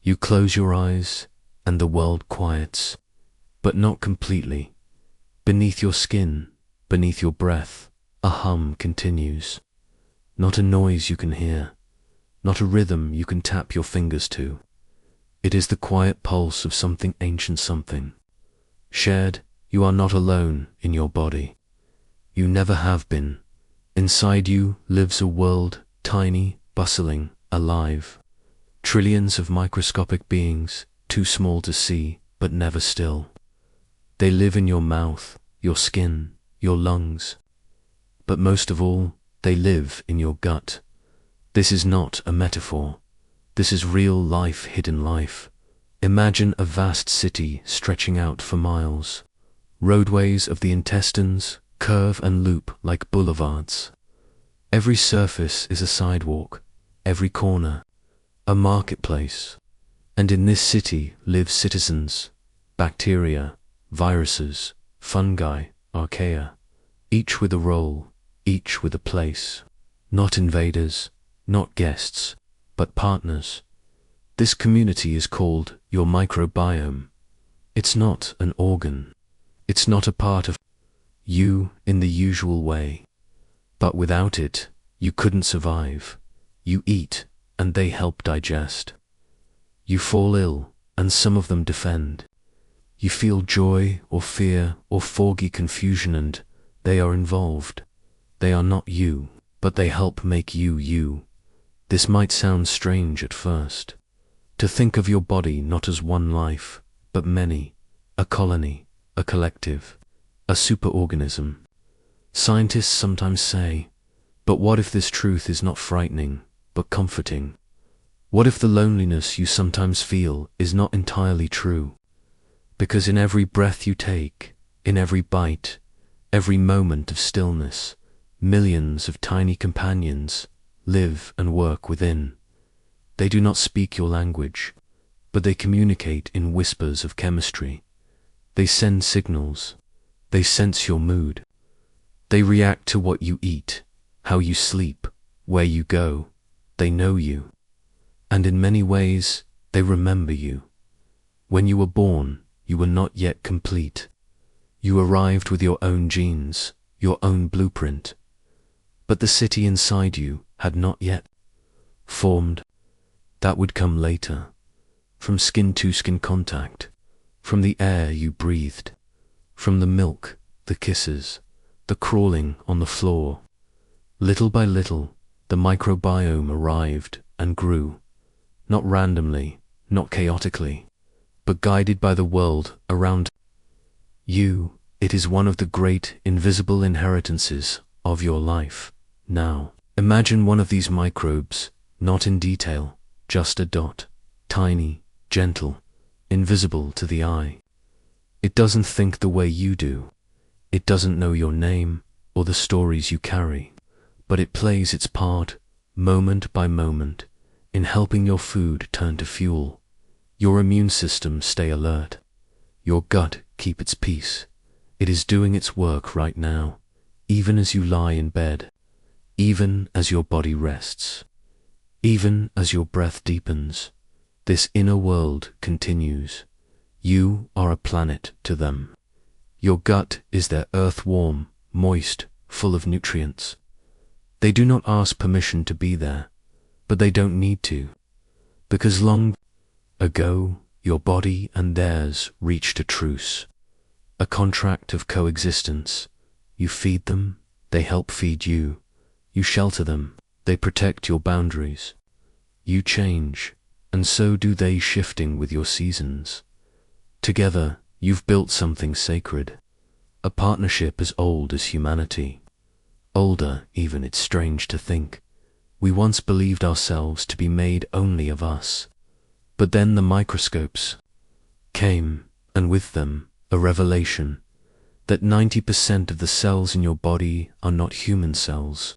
You close your eyes, and the world quiets, but not completely. Beneath your skin, beneath your breath, a hum continues. Not a noise you can hear, not a rhythm you can tap your fingers to. It is the quiet pulse of something ancient, something shared. You are not alone in your body. You never have been. Inside you lives a world, tiny, bustling, alive. Trillions of microscopic beings, too small to see, but never still. They live in your mouth, your skin, your lungs. But most of all, they live in your gut. This is not a metaphor. This is real life, hidden life. Imagine a vast city stretching out for miles. Roadways of the intestines curve and loop like boulevards. Every surface is a sidewalk, every corner a marketplace. And in this city live citizens, bacteria, viruses, fungi, archaea, each with a role, each with a place. Not invaders, not guests, but partners. This community is called your microbiome. It's not an organ. It's not a part of you in the usual way. But without it, you couldn't survive. You eat, and they help digest. You fall ill, and some of them defend. You feel joy or fear or foggy confusion, and they are involved. They are not you, but they help make you you. This might sound strange at first. To think of your body not as one life, but many, a colony, a collective, a superorganism. Scientists sometimes say, but what if this truth is not frightening, but comforting? What if the loneliness you sometimes feel is not entirely true? Because in every breath you take, in every bite, every moment of stillness, millions of tiny companions live and work within. They do not speak your language, but they communicate in whispers of chemistry. They send signals. They sense your mood. They react to what you eat, how you sleep, where you go. They know you. And in many ways, they remember you. When you were born, you were not yet complete. You arrived with your own genes, your own blueprint. But the city inside you had not yet formed. That would come later, from skin-to-skin contact, from the air you breathed, from the milk, the kisses, the crawling on the floor. Little by little, the microbiome arrived and grew, not randomly, not chaotically, but guided by the world around you. It is one of the great invisible inheritances of your life. Now, imagine one of these microbes, not in detail, just a dot, tiny, gentle, invisible to the eye. It doesn't think the way you do. It doesn't know your name or the stories you carry, but it plays its part, moment by moment, in helping your food turn to fuel, your immune system stay alert, your gut keep its peace. It is doing its work right now, even as you lie in bed, even as your body rests, even as your breath deepens. This inner world continues. You are a planet to them. Your gut is their earth, warm, moist, full of nutrients. They do not ask permission to be there, but they don't need to, because long ago your body and theirs reached a truce, a contract of coexistence. You feed them, they help feed you. You shelter them, they protect your boundaries. You change, and so do they, shifting with your seasons. Together, you've built something sacred, a partnership as old as humanity. Older, even. It's strange to think. We once believed ourselves to be made only of us. But then the microscopes came, and with them, a revelation that 90% of the cells in your body are not human cells.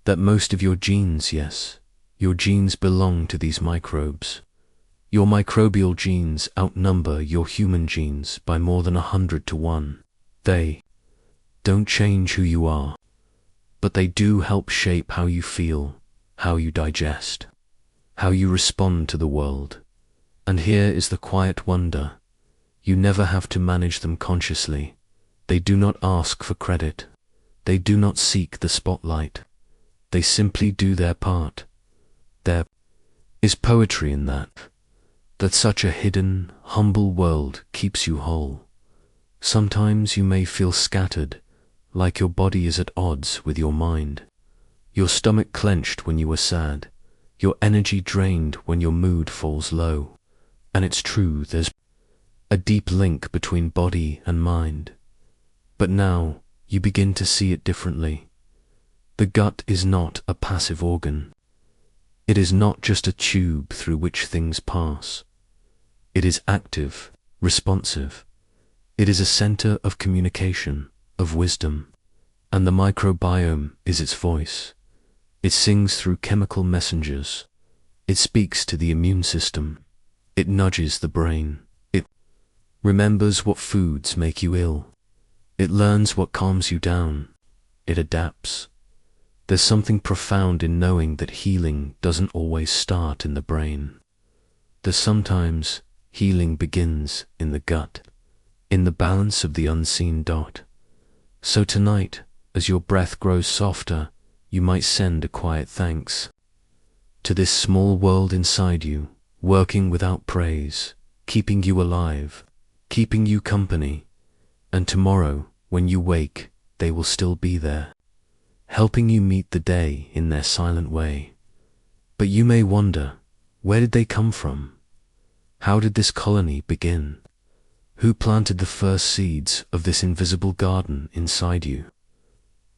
That most of your genes, yes, your genes belong to these microbes. Your microbial genes outnumber your human genes by more than 100 to 1. They don't change who you are, but they do help shape how you feel, how you digest, how you respond to the world. And here is the quiet wonder. You never have to manage them consciously. They do not ask for credit. They do not seek the spotlight. They simply do their part. There is poetry in that such a hidden, humble world keeps you whole. Sometimes you may feel scattered, like your body is at odds with your mind. Your stomach clenched when you were sad, your energy drained when your mood falls low. And it's true, there's a deep link between body and mind. But now you begin to see it differently. The gut is not a passive organ. It is not just a tube through which things pass. It is active, responsive. It is a center of communication, of wisdom, and the microbiome is its voice. It sings through chemical messengers. It speaks to the immune system. It nudges the brain. It remembers what foods make you ill. It learns what calms you down. It adapts. There's something profound in knowing that healing doesn't always start in the brain. That sometimes healing begins in the gut, in the balance of the unseen dot. So tonight, as your breath grows softer, you might send a quiet thanks to this small world inside you, working without praise, keeping you alive, keeping you company. And tomorrow, when you wake, they will still be there, helping you meet the day in their silent way. But you may wonder, where did they come from? How did this colony begin? Who planted the first seeds of this invisible garden inside you?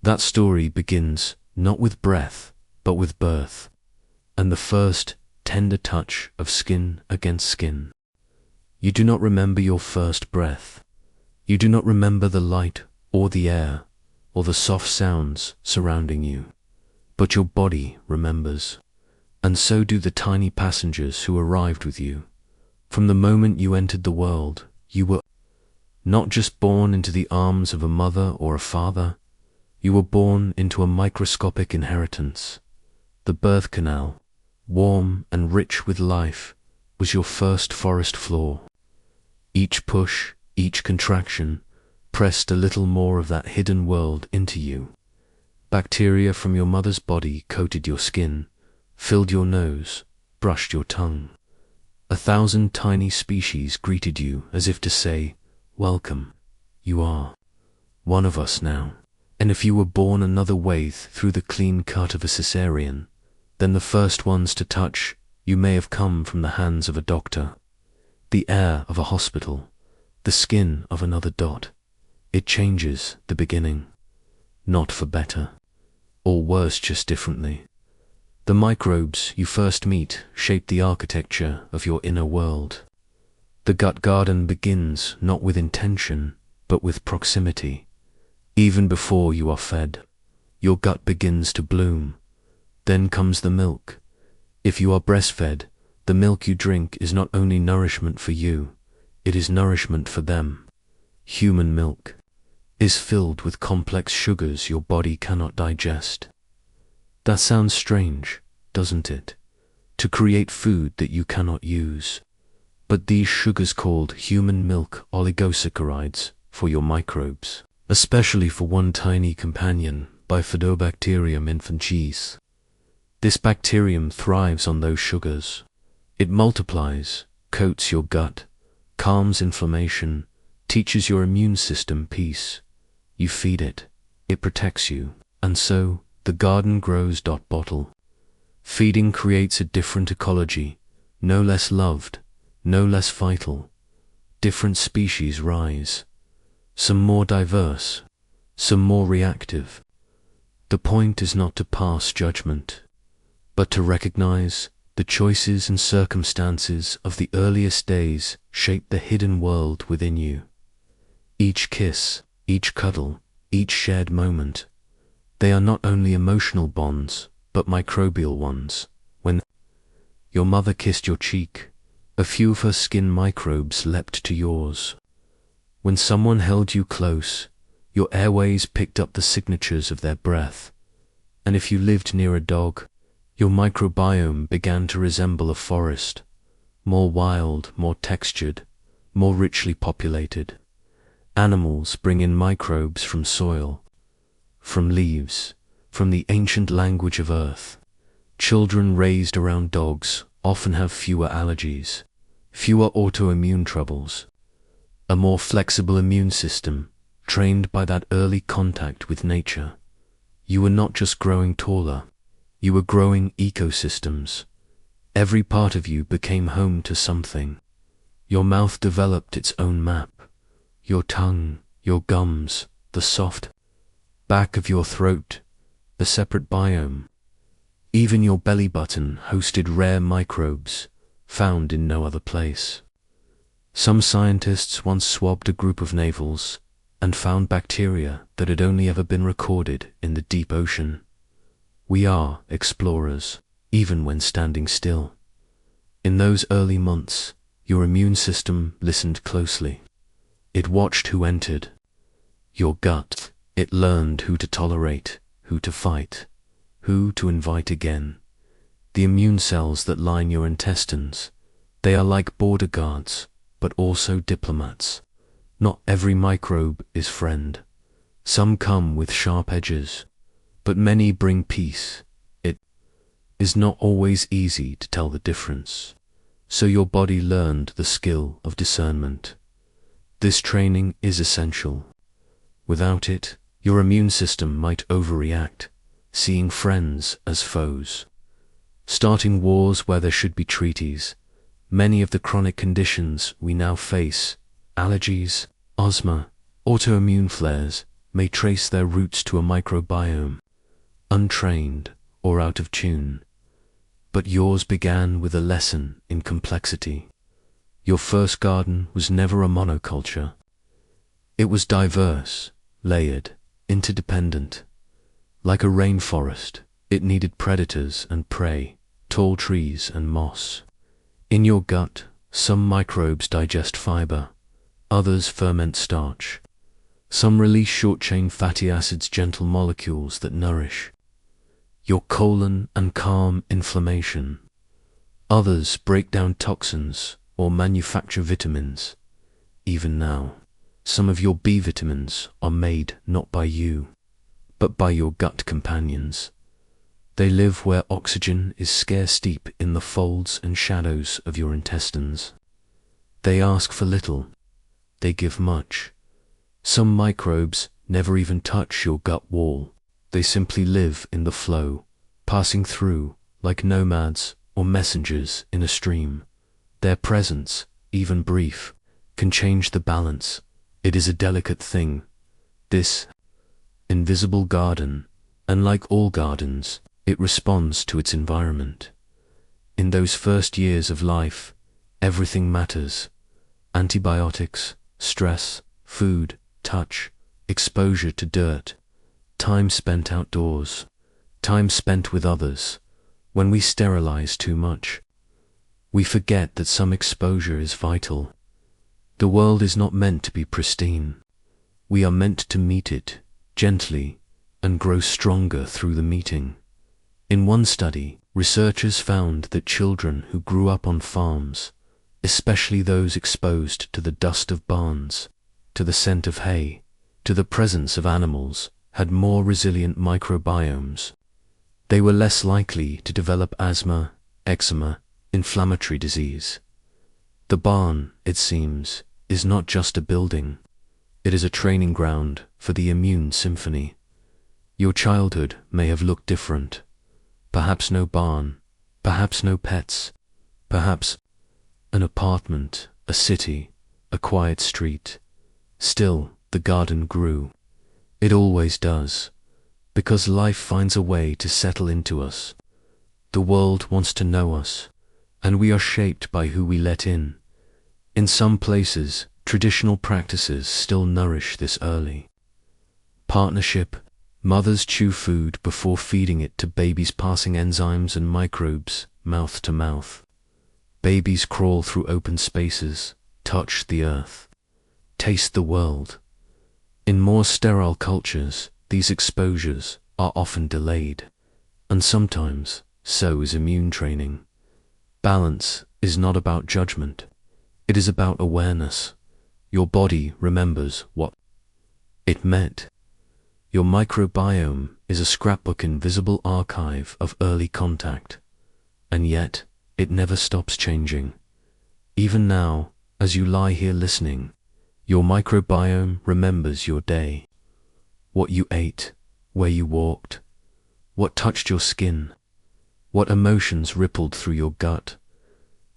That story begins not with breath, but with birth, and the first tender touch of skin against skin. You do not remember your first breath. You do not remember the light or the air or the soft sounds surrounding you, but your body remembers, and so do the tiny passengers who arrived with you. From the moment you entered the world, you were not just born into the arms of a mother or a father, you were born into a microscopic inheritance. The birth canal, warm and rich with life, was your first forest floor. Each push, each contraction, pressed a little more of that hidden world into you. Bacteria from your mother's body coated your skin, filled your nose, brushed your tongue. 1,000 tiny species greeted you as if to say, "Welcome, you are one of us now." And if you were born another way through the clean cut of a cesarean, then the first ones to touch you may have come from the hands of a doctor, the air of a hospital, the skin of another dot. It changes the beginning, not for better, or worse, just differently. The microbes you first meet shape the architecture of your inner world. The gut garden begins not with intention, but with proximity. Even before you are fed, your gut begins to bloom. Then comes the milk. If you are breastfed, the milk you drink is not only nourishment for you, it is nourishment for them. Human milk is filled with complex sugars your body cannot digest. That sounds strange, doesn't it? To create food that you cannot use. But these sugars called human milk oligosaccharides for your microbes, especially for one tiny companion, Bifidobacterium infantis. This bacterium thrives on those sugars. It multiplies, coats your gut, calms inflammation, teaches your immune system peace. You feed it, it protects you, and so the garden grows. Bottle. Feeding creates a different ecology, no less loved, no less vital. Different species rise, some more diverse, some more reactive. The point is not to pass judgment, but to recognize the choices and circumstances of the earliest days shape the hidden world within you. Each kiss, each cuddle, each shared moment, they are not only emotional bonds, but microbial ones. When your mother kissed your cheek, a few of her skin microbes leapt to yours. When someone held you close, your airways picked up the signatures of their breath. And if you lived near a dog, your microbiome began to resemble a forest, more wild, more textured, more richly populated. Animals bring in microbes from soil, from leaves, from the ancient language of earth. Children raised around dogs often have fewer allergies, fewer autoimmune troubles, a more flexible immune system, trained by that early contact with nature. You were not just growing taller, you were growing ecosystems. Every part of you became home to something. Your mouth developed its own map. Your tongue, your gums, the soft back of your throat, a separate biome. Even your belly button hosted rare microbes found in no other place. Some scientists once swabbed a group of navals and found bacteria that had only ever been recorded in the deep ocean. We are explorers, even when standing still. In those early months, your immune system listened closely. It watched who entered. Your gut, it learned who to tolerate, who to fight, who to invite again. The immune cells that line your intestines, they are like border guards, but also diplomats. Not every microbe is friend. Some come with sharp edges, but many bring peace. It is not always easy to tell the difference. So your body learned the skill of discernment. This training is essential. Without it, your immune system might overreact, seeing friends as foes, starting wars where there should be treaties. Many of the chronic conditions we now face, allergies, asthma, autoimmune flares, may trace their roots to a microbiome, untrained or out of tune. But yours began with a lesson in complexity. Your first garden was never a monoculture. It was diverse, layered, interdependent. Like a rainforest, it needed predators and prey, tall trees and moss. In your gut, some microbes digest fiber, others ferment starch. Some release short-chain fatty acids, gentle molecules that nourish your colon and calm inflammation. Others break down toxins or manufacture vitamins. Even now, some of your B vitamins are made not by you, but by your gut companions. They live where oxygen is scarce, deep in the folds and shadows of your intestines. They ask for little, they give much. Some microbes never even touch your gut wall. They simply live in the flow, passing through like nomads or messengers in a stream. Their presence, even brief, can change the balance. It is a delicate thing, this invisible garden, and like all gardens, it responds to its environment. In those first years of life, everything matters. Antibiotics, stress, food, touch, exposure to dirt, time spent outdoors, time spent with others. When we sterilize too much, we forget that some exposure is vital. The world is not meant to be pristine. We are meant to meet it gently and grow stronger through the meeting. In one study, researchers found that children who grew up on farms, especially those exposed to the dust of barns, to the scent of hay, to the presence of animals, had more resilient microbiomes. They were less likely to develop asthma, eczema, inflammatory disease. The barn, it seems, is not just a building. It is a training ground for the immune symphony. Your childhood may have looked different. Perhaps no barn, perhaps no pets, perhaps an apartment, a city, a quiet street. Still, the garden grew. It always does, because life finds a way to settle into us. The world wants to know us, and we are shaped by who we let in. In some places, traditional practices still nourish this early partnership. Mothers chew food before feeding it to babies, passing enzymes and microbes mouth to mouth. Babies crawl through open spaces, touch the earth, taste the world. In more sterile cultures, these exposures are often delayed, and sometimes so is immune training. Balance is not about judgment. It is about awareness. Your body remembers what it meant. Your microbiome is a scrapbook invisible archive of early contact, and yet it never stops changing. Even now, as you lie here listening, your microbiome remembers your day. What you ate, where you walked, what touched your skin, what emotions rippled through your gut.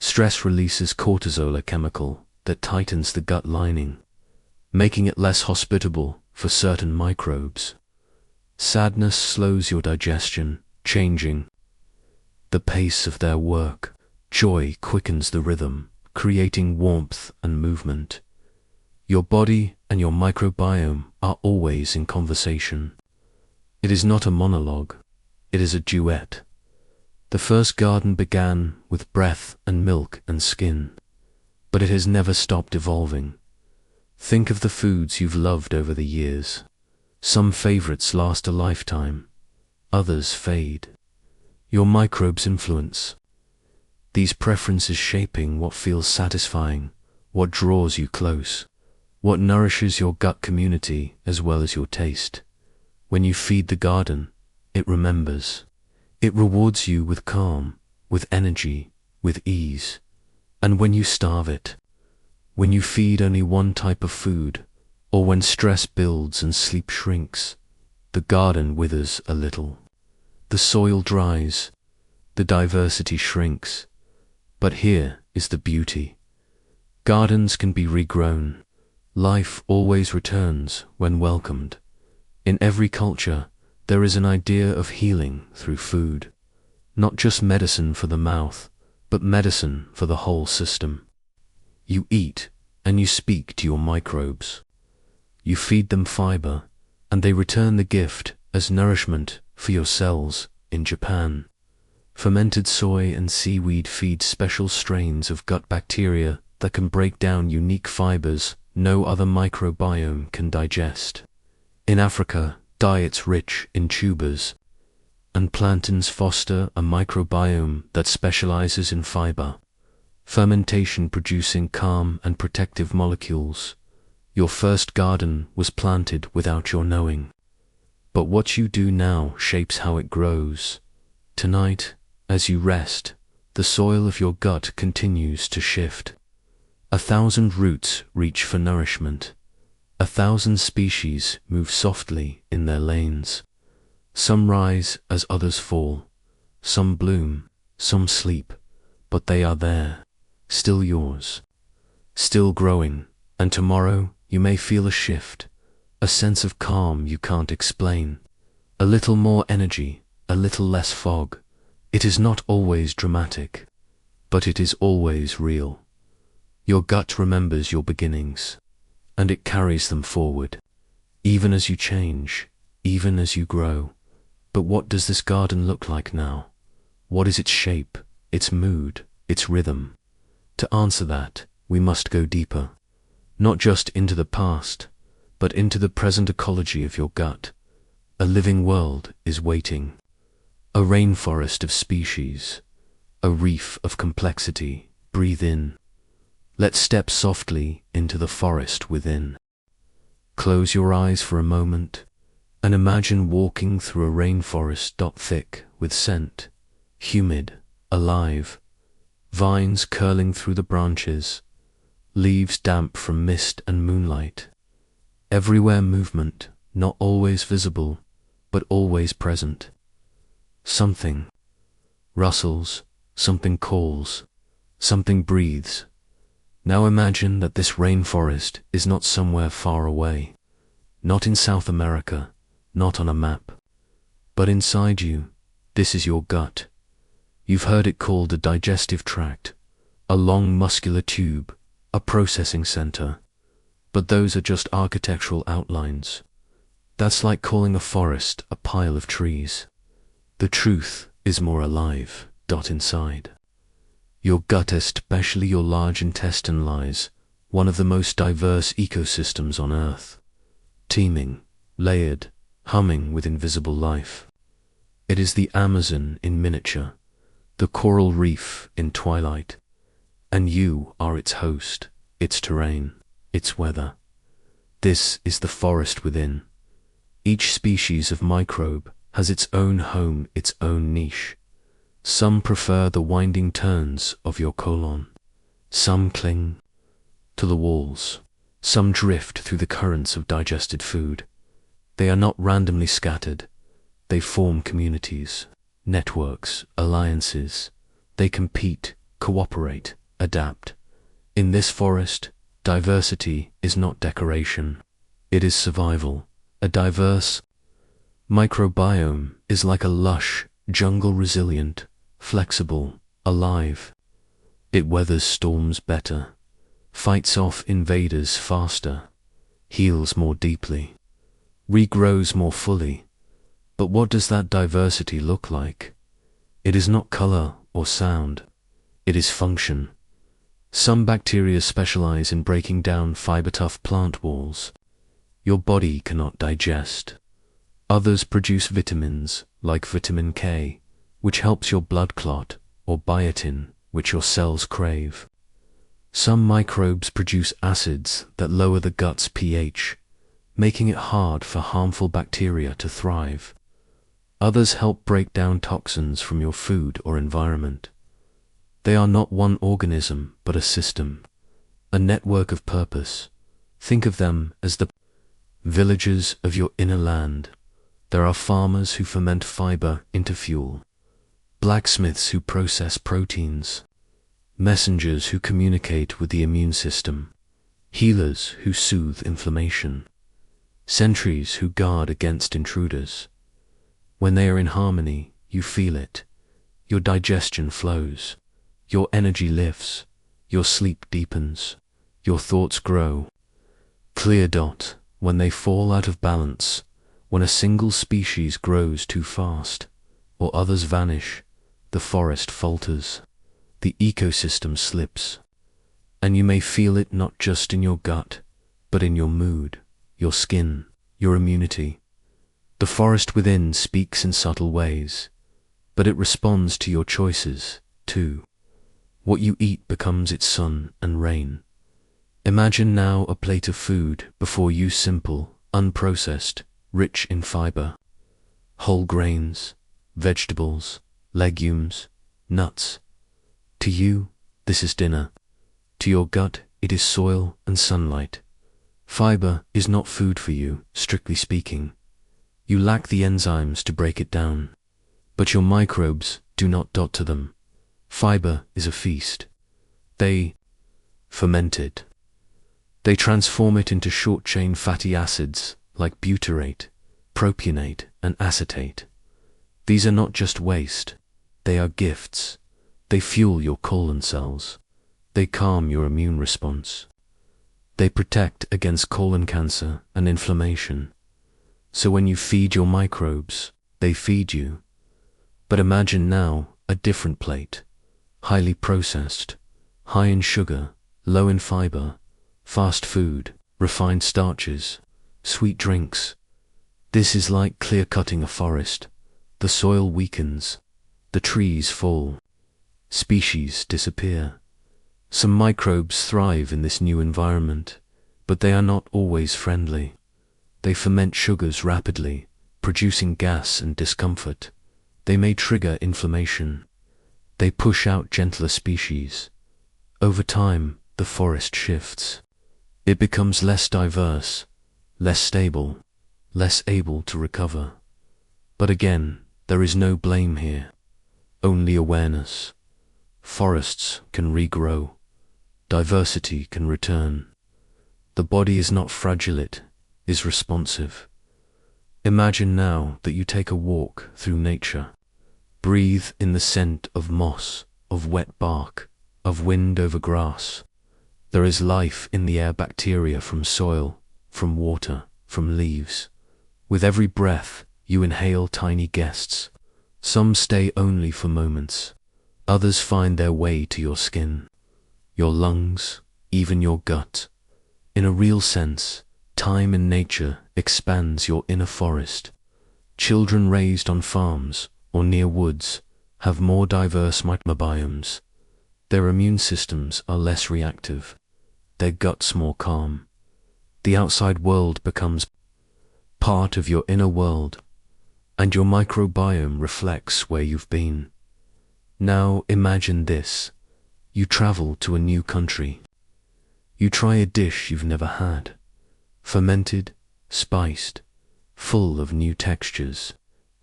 Stress releases cortisol, a chemical that tightens the gut lining, making it less hospitable for certain microbes. Sadness slows your digestion, changing the pace of their work. Joy quickens the rhythm, creating warmth and movement. Your body and your microbiome are always in conversation. It is not a monologue, it is a duet. The first garden began with breath and milk and skin, but it has never stopped evolving. Think of the foods you've loved over the years. Some favorites last a lifetime, others fade. Your microbes influence these preferences, shaping what feels satisfying, what draws you close, what nourishes your gut community as well as your taste. When you feed the garden, it remembers. It rewards you with calm, with energy, with ease. And when you starve it, when you feed only one type of food, or when stress builds and sleep shrinks, the garden withers a little. The soil dries, the diversity shrinks. But here is the beauty. Gardens can be regrown. Life always returns when welcomed. In every culture, there is an idea of healing through food. Not just medicine for the mouth, but medicine for the whole system. You eat, and you speak to your microbes. You feed them fiber, and they return the gift as nourishment for your cells. In Japan, fermented soy and seaweed feed special strains of gut bacteria that can break down unique fibers no other microbiome can digest. In Africa, diets rich in tubers and plantains foster a microbiome that specializes in fiber, fermentation producing calm and protective molecules. Your first garden was planted without your knowing. But what you do now shapes how it grows. Tonight, as you rest, the soil of your gut continues to shift. 1,000 roots reach for nourishment. 1,000 species move softly in their lanes. Some rise as others fall. Some bloom, some sleep, but they are there, still yours, still growing, and tomorrow you may feel a shift. A sense of calm you can't explain. A little more energy, a little less fog. It is not always dramatic, but it is always real. Your gut remembers your beginnings, and it carries them forward, even as you change, even as you grow. But what does this garden look like now? What is its shape, its mood, its rhythm? To answer that, we must go deeper, not just into the past, but into the present ecology of your gut. A living world is waiting. A rainforest of species. A reef of complexity. Breathe in. Let's step softly into the forest within. Close your eyes for a moment and imagine walking through a rainforest thick with scent, humid, alive, vines curling through the branches, leaves damp from mist and moonlight. Everywhere movement, not always visible, but always present. Something rustles, something calls, something breathes. Now imagine that this rainforest is not somewhere far away, not in South America, not on a map, but inside you. This is your gut. You've heard it called a digestive tract, a long muscular tube, a processing center. But those are just architectural outlines. That's like calling a forest a pile of trees. The truth is more alive, inside. Your gut, especially your large intestine, lies one of the most diverse ecosystems on Earth. Teeming, layered, humming with invisible life. It is the Amazon in miniature, the coral reef in twilight, and you are its host, its terrain, its weather. This is the forest within. Each species of microbe has its own home, its own niche. Some prefer the winding turns of your colon. Some cling to the walls. Some drift through the currents of digested food. They are not randomly scattered. They form communities, networks, alliances. They compete, cooperate, adapt. In this forest, diversity is not decoration. It is survival. A diverse microbiome is like a lush jungle, resilient, flexible, alive. It weathers storms better, fights off invaders faster, heals more deeply, regrows more fully. But what does that diversity look like? It is not color or sound. It is function. Some bacteria specialize in breaking down fiber-tough plant walls your body cannot digest. Others produce vitamins, like vitamin K, which helps your blood clot, or biotin, which your cells crave. Some microbes produce acids that lower the gut's pH, making it hard for harmful bacteria to thrive. Others help break down toxins from your food or environment. They are not one organism, but a system, a network of purpose. Think of them as the villagers of your inner land. There are farmers who ferment fiber into fuel, blacksmiths who process proteins, messengers who communicate with the immune system, healers who soothe inflammation, sentries who guard against intruders. When they are in harmony, you feel it. Your digestion flows, your energy lifts, your sleep deepens, your thoughts grow. Clear dot. When they fall out of balance, when a single species grows too fast, or others vanish, the forest falters, the ecosystem slips, and you may feel it not just in your gut, but in your mood, your skin, your immunity. The forest within speaks in subtle ways, but it responds to your choices, too. What you eat becomes its sun and rain. Imagine now a plate of food before you, simple, unprocessed, rich in fiber. Whole grains, vegetables, legumes, nuts. To you, this is dinner. To your gut, it is soil and sunlight. Fiber is not food for you, strictly speaking. You lack the enzymes to break it down. But your microbes do not dot to them. Fiber is a feast. They ferment it. They transform it into short-chain fatty acids like butyrate, propionate, and acetate. These are not just waste. They are gifts. They fuel your colon cells. They calm your immune response. They protect against colon cancer and inflammation. So when you feed your microbes, they feed you. But imagine now a different plate, highly processed, high in sugar, low in fiber, fast food, refined starches, sweet drinks. This is like clear-cutting a forest. The soil weakens, the trees fall, species disappear. Some microbes thrive in this new environment, but they are not always friendly. They ferment sugars rapidly, producing gas and discomfort. They may trigger inflammation. They push out gentler species. Over time, the forest shifts. It becomes less diverse, less stable, less able to recover. But again, there is no blame here, only awareness. Forests can regrow. Diversity can return. The body is not fragile, it is responsive. Imagine now that you take a walk through nature. Breathe in the scent of moss, of wet bark, of wind over grass. There is life in the air, bacteria from soil, from water, from leaves. With every breath, you inhale tiny guests. Some stay only for moments. Others find their way to your skin, your lungs, even your gut. In a real sense, time in nature expands your inner forest. Children raised on farms or near woods have more diverse microbiomes. Their immune systems are less reactive, their guts more calm. The outside world becomes part of your inner world, and your microbiome reflects where you've been. Now imagine this. You travel to a new country. You try a dish you've never had, fermented, spiced, full of new textures.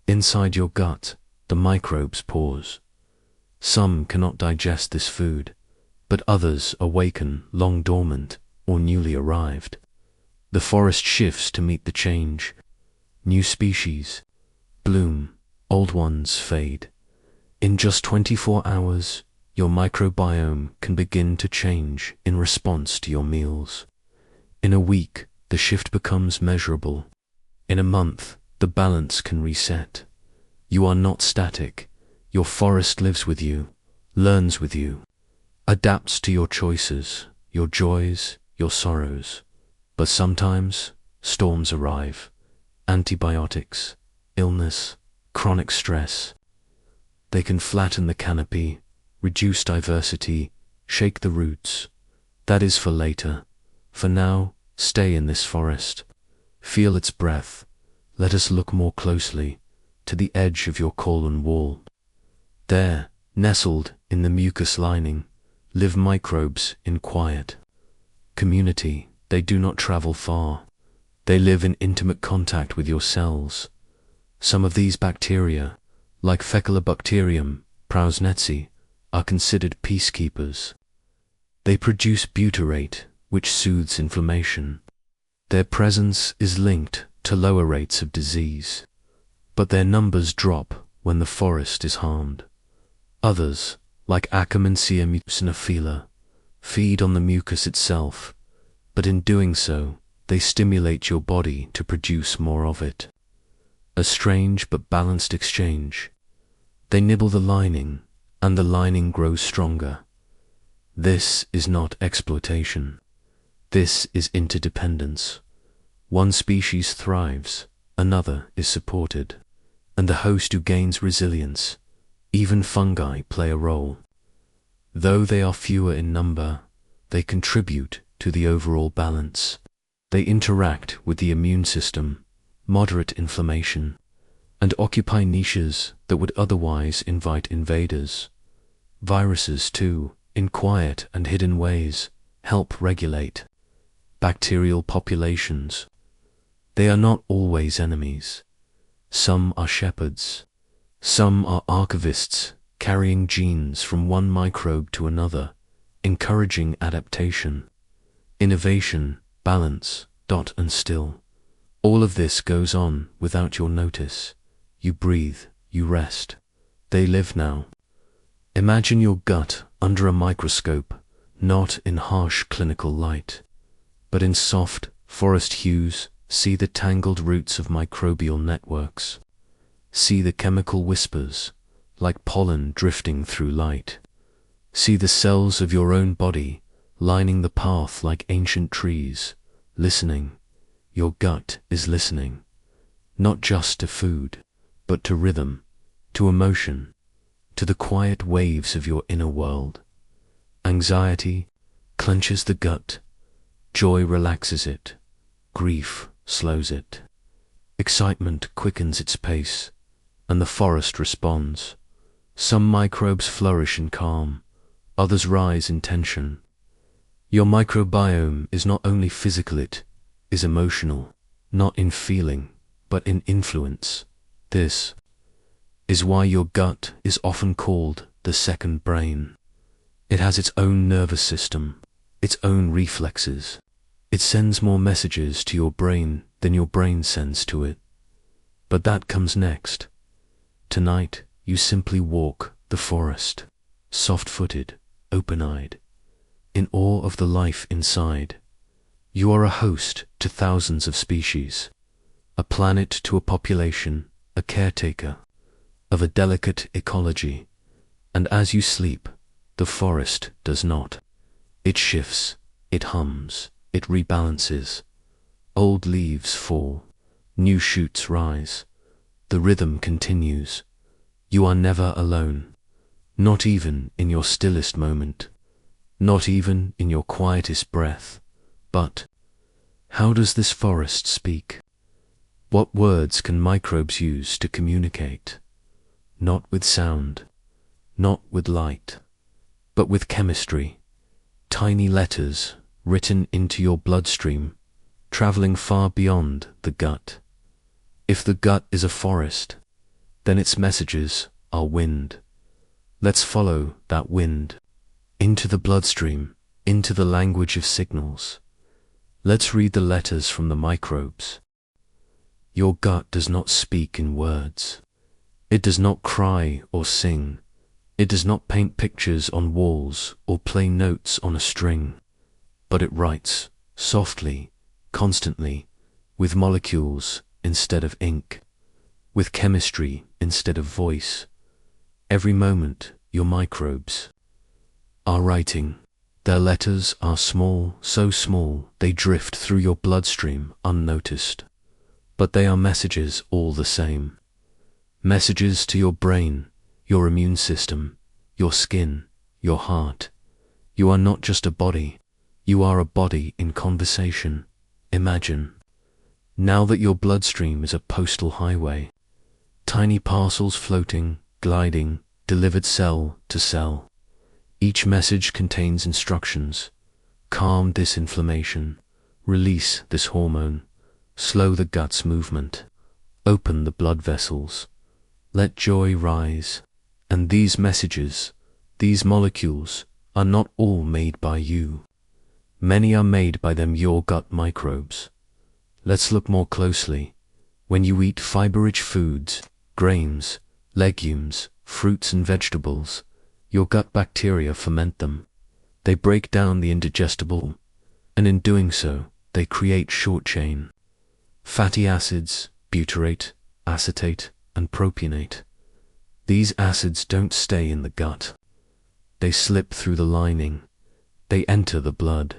Inside your gut, the microbes pause. Some cannot digest this food, but others awaken long dormant or newly arrived. The forest shifts to meet the change. New species bloom, old ones fade. In just 24 hours, your microbiome can begin to change in response to your meals. In a week, the shift becomes measurable. In a month, the balance can reset. You are not static. Your forest lives with you, learns with you, adapts to your choices, your joys, your sorrows. But sometimes, storms arrive. Antibiotics, illness, chronic stress. They can flatten the canopy, reduce diversity, shake the roots. That is for later. For now, stay in this forest. Feel its breath. Let us look more closely to the edge of your colon wall. There, nestled in the mucus lining, live microbes in quiet community. They do not travel far. They live in intimate contact with your cells. Some of these bacteria, like Faecalibacterium prausnetzi, are considered peacekeepers. They produce butyrate, which soothes inflammation. Their presence is linked to lower rates of disease, but their numbers drop when the forest is harmed. Others, like Akkermansia mucinophila, feed on the mucus itself, but in doing so, they stimulate your body to produce more of it. A strange but balanced exchange. They nibble the lining, and the lining grows stronger. This is not exploitation. This is interdependence. One species thrives, another is supported, and the host who gains resilience. Even fungi play a role. Though they are fewer in number, they contribute to the overall balance. They interact with the immune system, moderate inflammation, and occupy niches that would otherwise invite invaders. Viruses, too, in quiet and hidden ways, help regulate bacterial populations. They are not always enemies. Some are shepherds. Some are archivists, carrying genes from one microbe to another, encouraging adaptation, innovation, balance, and still. All of this goes on without your notice. You breathe, you rest. They live now. Imagine your gut under a microscope, not in harsh clinical light, but in soft, forest hues. See the tangled roots of microbial networks. See the chemical whispers, like pollen drifting through light. See the cells of your own body, lining the path like ancient trees, listening. Your gut is listening, not just to food, but to rhythm, to emotion, to the quiet waves of your inner world. Anxiety clenches the gut, joy relaxes it, grief slows it, excitement quickens its pace, and the forest responds. Some microbes flourish in calm, others rise in tension. Your microbiome is not only physical, it is emotional, not in feeling, but in influence. This is why your gut is often called the second brain. It has its own nervous system, its own reflexes. It sends more messages to your brain than your brain sends to it. But that comes next. Tonight, you simply walk the forest, soft-footed, open-eyed, in awe of the life inside. You are a host to thousands of species, a planet to a population, a caretaker of a delicate ecology. And as you sleep, the forest does not. It shifts, it hums, it rebalances. Old leaves fall, new shoots rise. The rhythm continues. You are never alone, not even in your stillest moment, not even in your quietest breath. But how does this forest speak? What words can microbes use to communicate? Not with sound, not with light, but with chemistry. Tiny letters written into your bloodstream, traveling far beyond the gut. If the gut is a forest, then its messages are wind. Let's follow that wind into the bloodstream, into the language of signals. Let's read the letters from the microbes. Your gut does not speak in words. It does not cry or sing. It does not paint pictures on walls or play notes on a string. But it writes, softly, constantly, with molecules instead of ink, with chemistry instead of voice. Every moment, your microbes are writing. Their letters are small, so small they drift through your bloodstream unnoticed. But they are messages all the same. Messages to your brain, your immune system, your skin, your heart. You are not just a body. You are a body in conversation. Imagine. Now that your bloodstream is a postal highway, tiny parcels floating, gliding, delivered cell to cell. Each message contains instructions. Calm this inflammation. Release this hormone. Slow the gut's movement. Open the blood vessels. Let joy rise. And these messages, these molecules, are not all made by you. Many are made by them, your gut microbes. Let's look more closely. When you eat fiber-rich foods, grains, legumes, fruits and vegetables, your gut bacteria ferment them. They break down the indigestible, and in doing so, they create short-chain fatty acids, butyrate, acetate, and propionate. These acids don't stay in the gut. They slip through the lining. They enter the blood.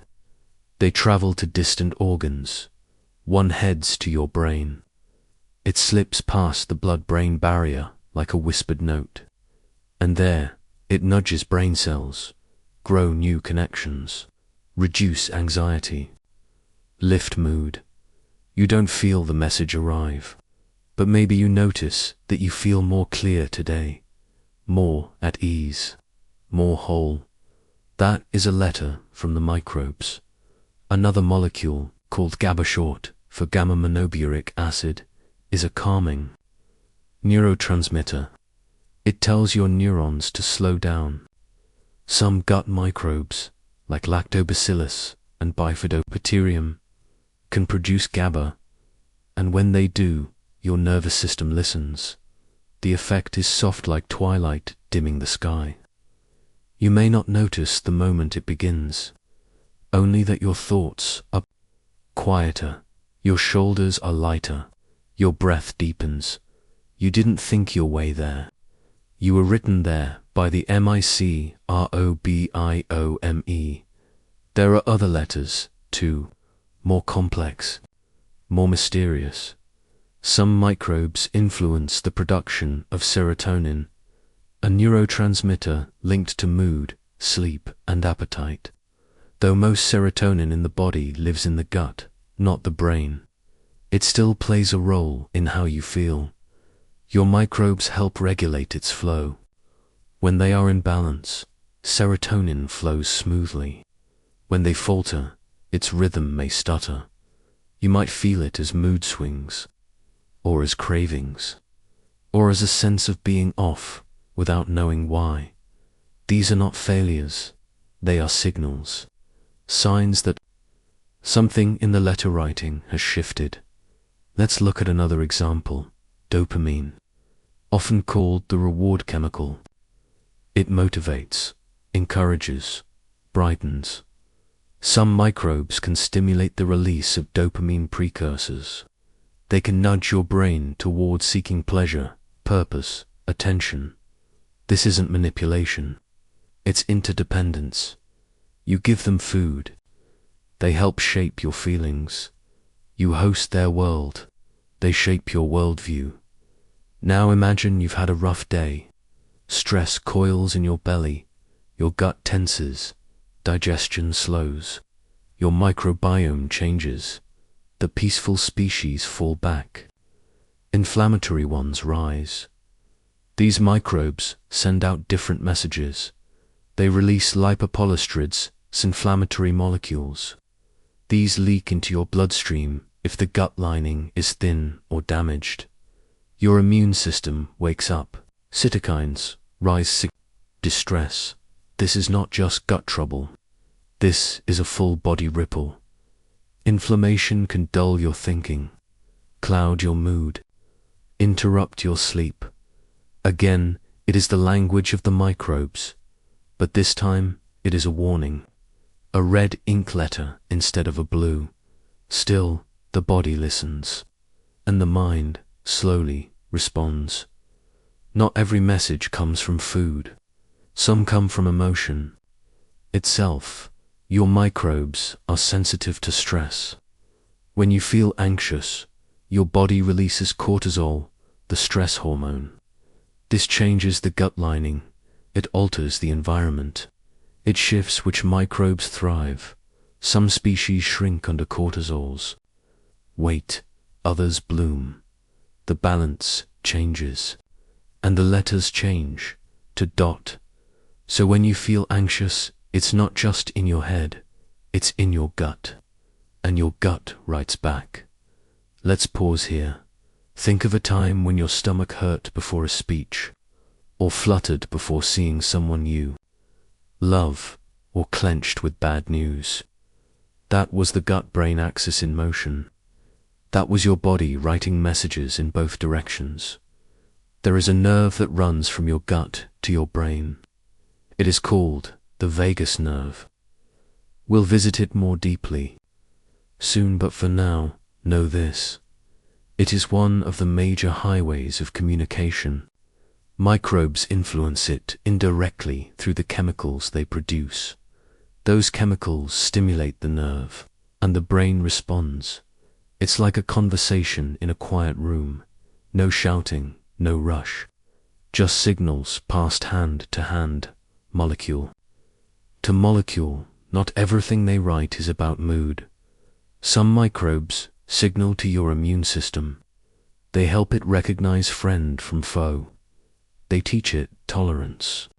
They travel to distant organs. One heads to your brain. It slips past the blood-brain barrier like a whispered note. And there, it nudges brain cells, grow new connections, reduce anxiety, lift mood. You don't feel the message arrive, but maybe you notice that you feel more clear today, more at ease, more whole. That is a letter from the microbes. Another molecule, called GABA short for gamma-monoburic acid, is a calming neurotransmitter. It tells your neurons to slow down. Some gut microbes, like lactobacillus and bifidobacterium, can produce GABA, and when they do, your nervous system listens. The effect is soft like twilight dimming the sky. You may not notice the moment it begins, only that your thoughts are quieter, your shoulders are lighter, your breath deepens. You didn't think your way there. You were written there by the microbiome. There are other letters, too, more complex, more mysterious. Some microbes influence the production of serotonin, a neurotransmitter linked to mood, sleep, and appetite. Though most serotonin in the body lives in the gut, not the brain, it still plays a role in how you feel. Your microbes help regulate its flow. When they are in balance, serotonin flows smoothly. When they falter, its rhythm may stutter. You might feel it as mood swings, or as cravings, or as a sense of being off without knowing why. These are not failures, they are signals, signs that something in the letter writing has shifted. Let's look at another example, dopamine, often called the reward chemical. It motivates, encourages, brightens. Some microbes can stimulate the release of dopamine precursors. They can nudge your brain toward seeking pleasure, purpose, attention. This isn't manipulation. It's interdependence. You give them food. They help shape your feelings. You host their world. They shape your worldview. Now imagine you've had a rough day. Stress coils in your belly, your gut tenses, digestion slows, your microbiome changes, the peaceful species fall back, inflammatory ones rise. These microbes send out different messages. They release lipopolysaccarides, inflammatory molecules. These leak into your bloodstream if the gut lining is thin or damaged. Your immune system wakes up. Cytokines rise. Distress. This is not just gut trouble. This is a full body ripple. Inflammation can dull your thinking, cloud your mood, interrupt your sleep. Again, it is the language of the microbes, but this time it is a warning. A red ink letter instead of a blue. Still, the body listens, and the mind slowly responds. Not every message comes from food. Some come from emotion itself. Your microbes are sensitive to stress. When you feel anxious, your body releases cortisol, the stress hormone. This changes the gut lining. It alters the environment. It shifts which microbes thrive. Some species shrink under cortisols. Wait, others bloom. The balance changes, and the letters change to dot. So when you feel anxious, it's not just in your head, it's in your gut, and your gut writes back. Let's pause here. Think of a time when your stomach hurt before a speech, or fluttered before seeing someone you love, or clenched with bad news. That was the gut-brain axis in motion. That was your body writing messages in both directions. There is a nerve that runs from your gut to your brain. It is called the vagus nerve. We'll visit it more deeply soon, but for now, know this. It is one of the major highways of communication. Microbes influence it indirectly through the chemicals they produce. Those chemicals stimulate the nerve, and the brain responds. It's like a conversation in a quiet room. No shouting, no rush. Just signals passed hand to hand, molecule to molecule. Not everything they write is about mood. Some microbes signal to your immune system. They help it recognize friend from foe. They teach it tolerance.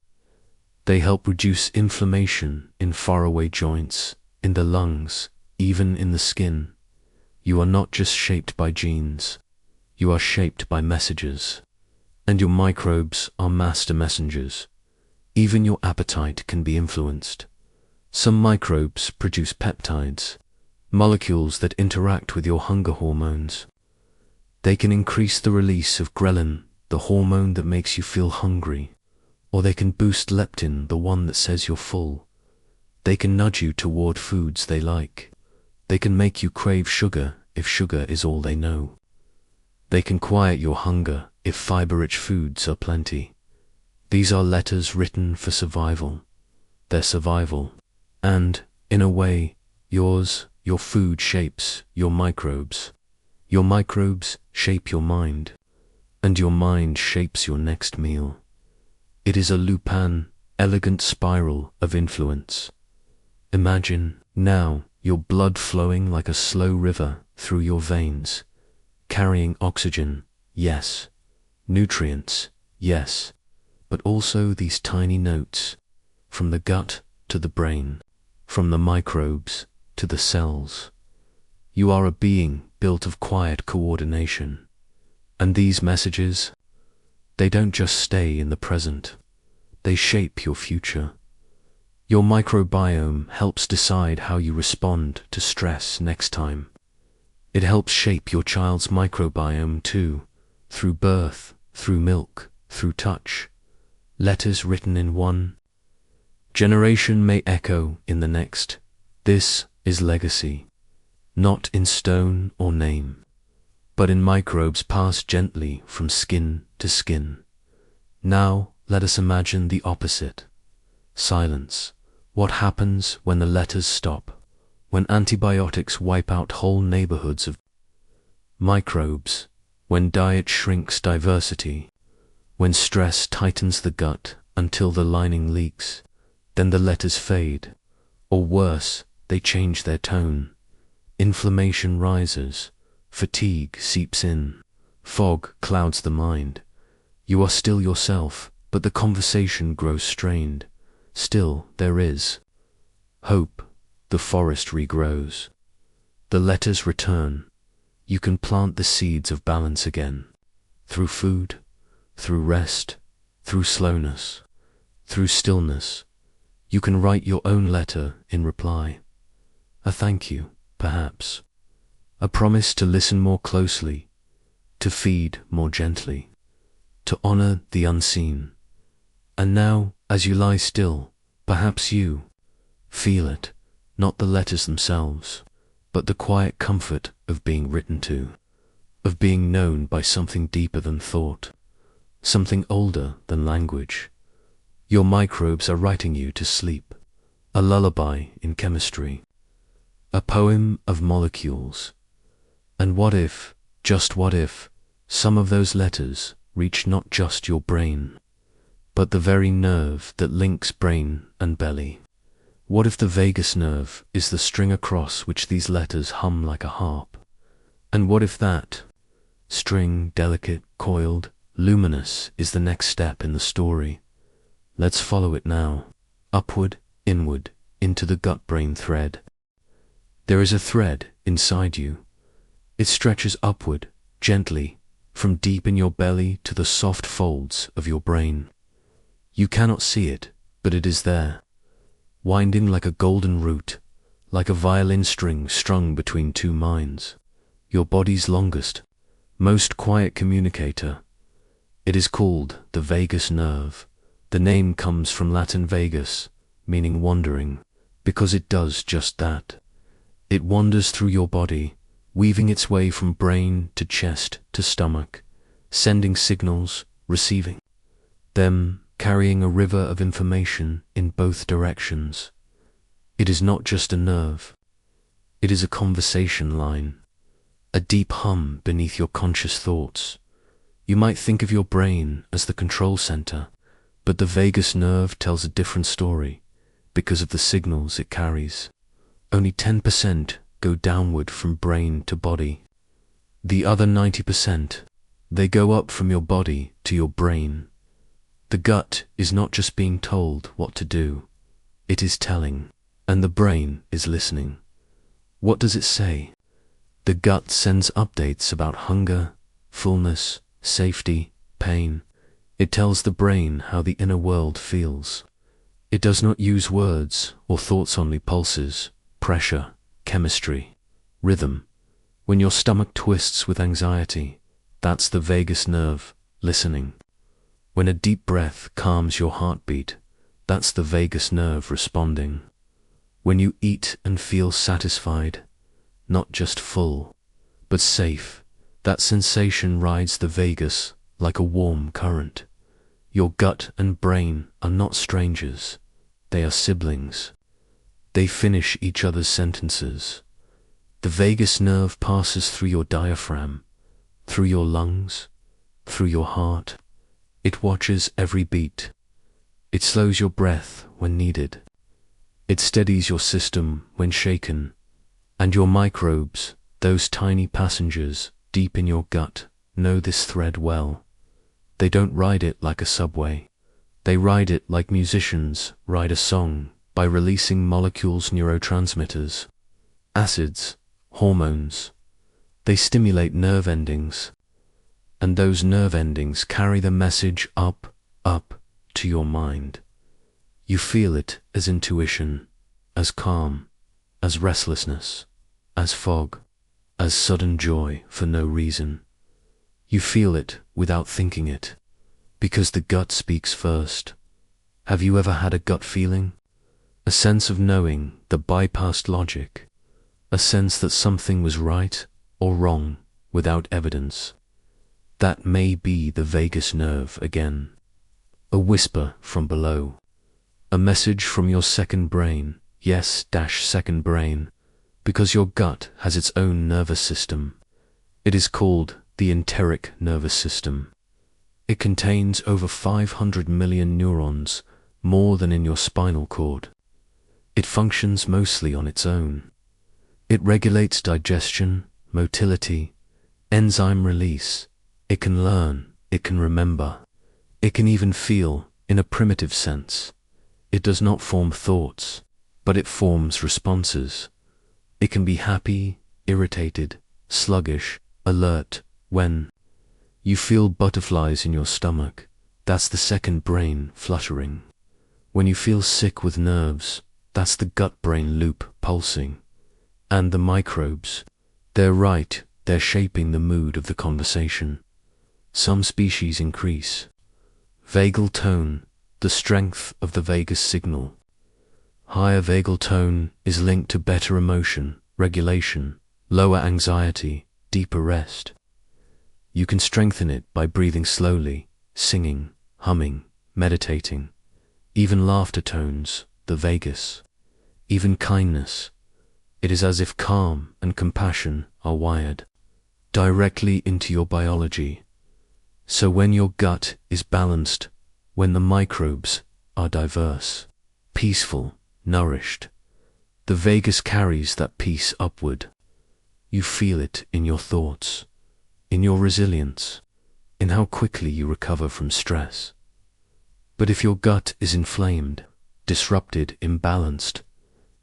They help reduce inflammation in faraway joints, in the lungs, even in the skin. You are not just shaped by genes. You are shaped by messages. And your microbes are master messengers. Even your appetite can be influenced. Some microbes produce peptides, molecules that interact with your hunger hormones. They can increase the release of ghrelin, the hormone that makes you feel hungry, or they can boost leptin, the one that says you're full. They can nudge you toward foods they like. They can make you crave sugar if sugar is all they know. They can quiet your hunger if fiber-rich foods are plenty. These are letters written for survival. Their survival. And, in a way, yours, your food shapes your microbes. Your microbes shape your mind. And your mind shapes your next meal. It is a Lupin, elegant spiral of influence. Imagine, now, your blood flowing like a slow river through your veins, carrying oxygen, yes, nutrients, yes, but also these tiny notes, from the gut to the brain, from the microbes to the cells. You are a being built of quiet coordination. And these messages, they don't just stay in the present. They shape your future. Your microbiome helps decide how you respond to stress next time. It helps shape your child's microbiome too, through birth, through milk, through touch. Letters written in one generation may echo in the next. This is legacy, not in stone or name, but in microbes passed gently from skin to skin. Now let us imagine the opposite. Silence. What happens when the letters stop? When antibiotics wipe out whole neighborhoods of microbes? when diet shrinks diversity, when stress tightens the gut until the lining leaks, then the letters fade, or worse, they change their tone. Inflammation rises, fatigue seeps in, fog clouds the mind. You are still yourself, but the conversation grows strained. Still there is hope. The forest regrows. The letters return. You can plant the seeds of balance again. Through food, through rest, through slowness, through stillness. You can write your own letter in reply. A thank you, perhaps. A promise to listen more closely, to feed more gently, to honor the unseen. And now, as you lie still, perhaps you feel it, not the letters themselves, but the quiet comfort of being written to, of being known by something deeper than thought, something older than language. Your microbes are writing you to sleep, a lullaby in chemistry, a poem of molecules. And what if, just what if, some of those letters reach not just your brain, but the very nerve that links brain and belly? What if the vagus nerve is the string across which these letters hum like a harp? And what if that string, delicate, coiled, luminous, is the next step in the story? Let's follow it now, upward, inward, into the gut-brain thread. There is a thread inside you. It stretches upward, gently, from deep in your belly to the soft folds of your brain. You cannot see it, but it is there, winding like a golden root, like a violin string strung between two minds. Your body's longest, most quiet communicator. It is called the vagus nerve. The name comes from Latin vagus, meaning wandering, because it does just that. It wanders through your body, weaving its way from brain to chest to stomach, sending signals, receiving them, carrying a river of information in both directions. It is not just a nerve. It is a conversation line, a deep hum beneath your conscious thoughts. You might think of your brain as the control center, but the vagus nerve tells a different story because of the signals it carries. Only 10% go downward from brain to body. The other 90%, they go up from your body to your brain. The gut is not just being told what to do, it is telling, and the brain is listening. What does it say? The gut sends updates about hunger, fullness, safety, pain. It tells the brain how the inner world feels. It does not use words or thoughts, only pulses, pressure, chemistry, rhythm. When your stomach twists with anxiety, that's the vagus nerve listening. When a deep breath calms your heartbeat, that's the vagus nerve responding. When you eat and feel satisfied, not just full, but safe, that sensation rides the vagus like a warm current. Your gut and brain are not strangers, they are siblings. They finish each other's sentences. The vagus nerve passes through your diaphragm, through your lungs, through your heart. It watches every beat. It slows your breath when needed. It steadies your system when shaken. And your microbes, those tiny passengers deep in your gut, know this thread well. They don't ride it like a subway. They ride it like musicians ride a song, by releasing molecules, neurotransmitters, acids, hormones. They stimulate nerve endings, and those nerve endings carry the message up to your mind. You feel it as intuition, as calm, as restlessness, as fog, as sudden joy for no reason. You feel it without thinking it, because the gut speaks first. Have you ever had a gut feeling? A sense of knowing that bypassed logic, a sense that something was right or wrong without evidence. That may be the vagus nerve again. A whisper from below. A message from your second brain, yes, second brain, because your gut has its own nervous system. It is called the enteric nervous system. It contains over 500 million neurons, more than in your spinal cord. It functions mostly on its own. It regulates digestion, motility, enzyme release. It can learn, it can remember. It can even feel, in a primitive sense. It does not form thoughts, but it forms responses. It can be happy, irritated, sluggish, alert. When you feel butterflies in your stomach, that's the second brain fluttering. When you feel sick with nerves, that's the gut-brain loop pulsing. And the microbes, they're right, they're shaping the mood of the conversation. Some species increase. Vagal tone, the strength of the vagus signal. Higher vagal tone is linked to better emotion, regulation, lower anxiety, deeper rest. You can strengthen it by breathing slowly, singing, humming, meditating. Even laughter tones, the vagus. Even kindness. It is as if calm and compassion are wired directly into your biology. So when your gut is balanced, when the microbes are diverse, peaceful, nourished, the vagus carries that peace upward. You feel it in your thoughts, in your resilience, in how quickly you recover from stress. But if your gut is inflamed, disrupted, imbalanced,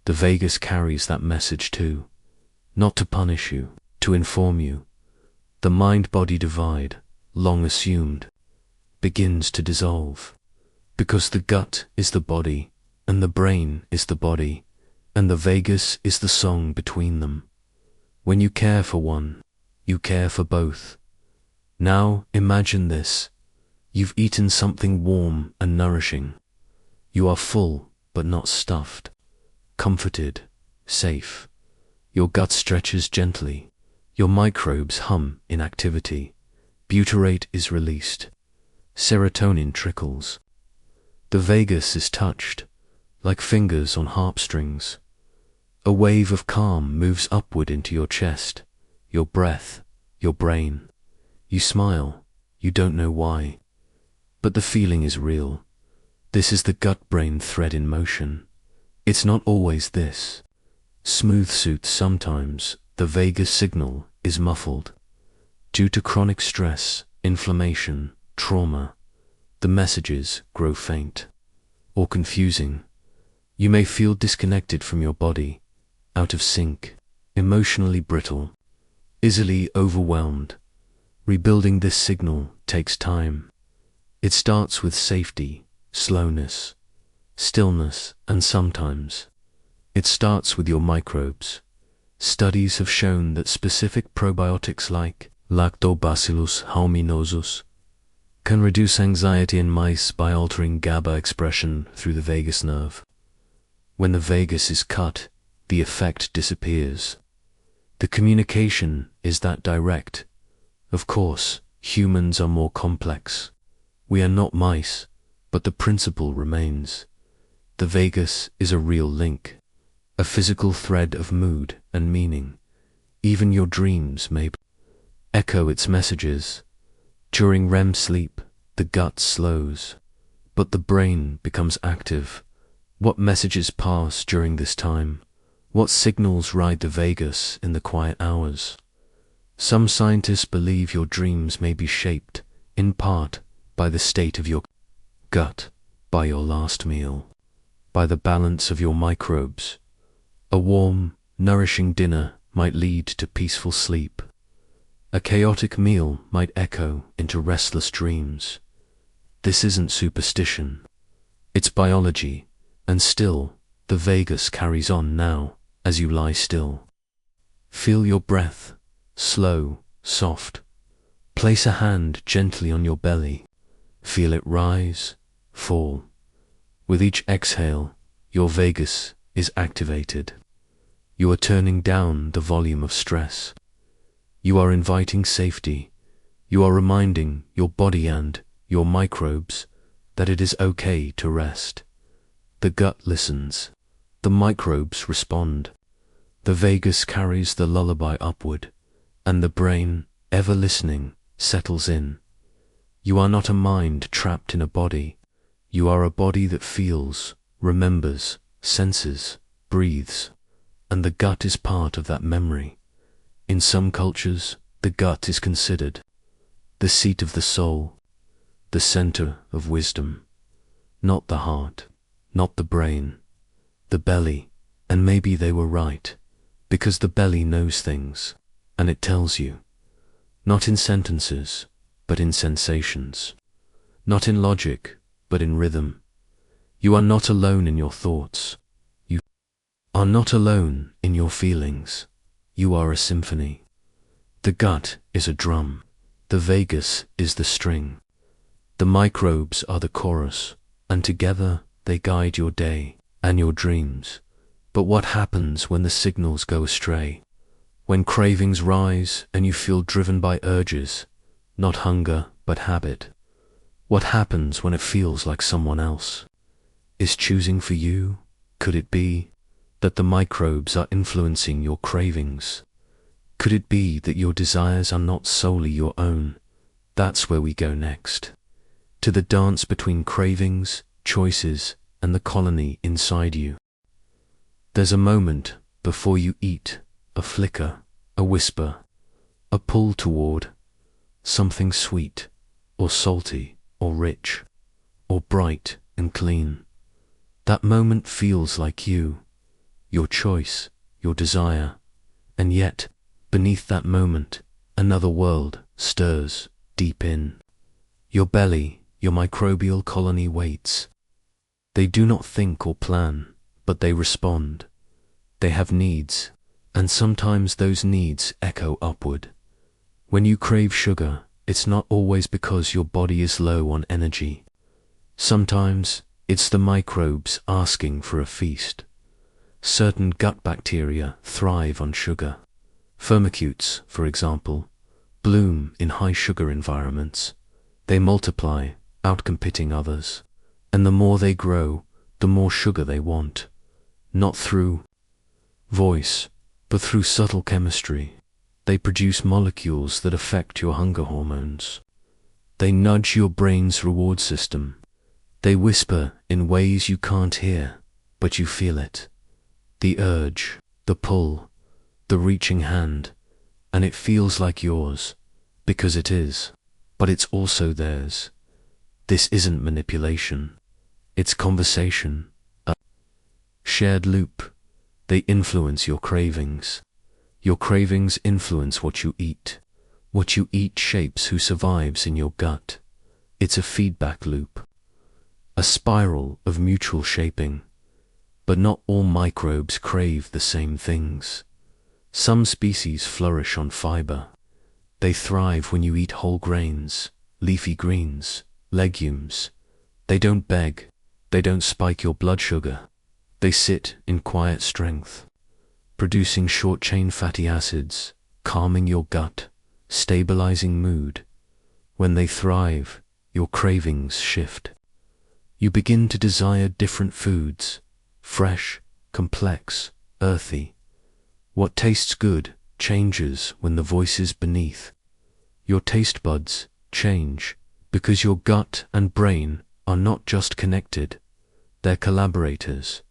the vagus carries that message too, not to punish you, to inform you. The mind-body divide, long assumed, begins to dissolve, because the gut is the body, and the brain is the body, and the vagus is the song between them. When you care for one, you care for both. Now imagine this. You've eaten something warm and nourishing. You are full, but not stuffed. Comforted, safe. Your gut stretches gently. Your microbes hum in activity. Butyrate is released. Serotonin trickles. The vagus is touched, like fingers on harpstrings. A wave of calm moves upward into your chest, your breath, your brain. You smile, you don't know why. But the feeling is real. This is the gut-brain thread in motion. It's not always this. Smooth suit sometimes, the vagus signal is muffled. Due to chronic stress, inflammation, trauma, the messages grow faint or confusing. You may feel disconnected from your body, out of sync, emotionally brittle, easily overwhelmed. Rebuilding this signal takes time. It starts with safety, slowness, stillness, and sometimes it starts with your microbes. Studies have shown that specific probiotics like Lactobacillus aeruginosus can reduce anxiety in mice by altering GABA expression through the vagus nerve. When the vagus is cut, the effect disappears. The communication is that direct. Of course, humans are more complex. We are not mice, but the principle remains. The vagus is a real link, a physical thread of mood and meaning. Even your dreams may echo its messages. During REM sleep, the gut slows, but the brain becomes active. What messages pass during this time? What signals ride the vagus in the quiet hours? Some scientists believe your dreams may be shaped, in part, by the state of your gut, by your last meal, by the balance of your microbes. A warm, nourishing dinner might lead to peaceful sleep. A chaotic meal might echo into restless dreams. This isn't superstition. It's biology, and still, the vagus carries on now as you lie still. Feel your breath, slow, soft. Place a hand gently on your belly. Feel it rise, fall. With each exhale, your vagus is activated. You are turning down the volume of stress. You are inviting safety. You are reminding your body and your microbes that it is okay to rest. The gut listens. The microbes respond. The vagus carries the lullaby upward, and the brain, ever listening, settles in. You are not a mind trapped in a body. You are a body that feels, remembers, senses, breathes, and the gut is part of that memory. In some cultures, the gut is considered the seat of the soul, the center of wisdom, not the heart, not the brain, the belly. And maybe they were right, because the belly knows things, and it tells you, not in sentences, but in sensations, not in logic, but in rhythm. You are not alone in your thoughts. You are not alone in your feelings. You are a symphony. The gut is a drum. The vagus is the string. The microbes are the chorus, and together they guide your day and your dreams. But what happens when the signals go astray? When cravings rise and you feel driven by urges, not hunger but habit? What happens when it feels like someone else is choosing for you? Could it be that the microbes are influencing your cravings? Could it be that your desires are not solely your own? That's where we go next. To the dance between cravings, choices, and the colony inside you. There's a moment before you eat, a flicker, a whisper, a pull toward something sweet, or salty, or rich, or bright and clean. That moment feels like you, your choice, your desire, and yet, beneath that moment, another world stirs deep in. Your belly, your microbial colony waits. They do not think or plan, but they respond. They have needs, and sometimes those needs echo upward. When you crave sugar, it's not always because your body is low on energy. Sometimes it's the microbes asking for a feast. Certain gut bacteria thrive on sugar. Firmicutes, for example, bloom in high sugar environments. They multiply, outcompeting others, and the more they grow, the more sugar they want, not through voice, but through subtle chemistry. They produce molecules that affect your hunger hormones. They nudge your brain's reward system. They whisper in ways you can't hear, but you feel it. The urge, the pull, the reaching hand, and it feels like yours, because it is, but it's also theirs. This isn't manipulation. It's conversation, a shared loop. They influence your cravings. Your cravings influence what you eat. What you eat shapes who survives in your gut. It's a feedback loop, a spiral of mutual shaping. But not all microbes crave the same things. Some species flourish on fiber. They thrive when you eat whole grains, leafy greens, legumes. They don't beg. They don't spike your blood sugar. They sit in quiet strength, producing short-chain fatty acids, calming your gut, stabilizing mood. When they thrive, your cravings shift. You begin to desire different foods, fresh, complex, earthy. What tastes good changes when the voices beneath your taste buds change, because your gut and brain are not just connected, they're collaborators.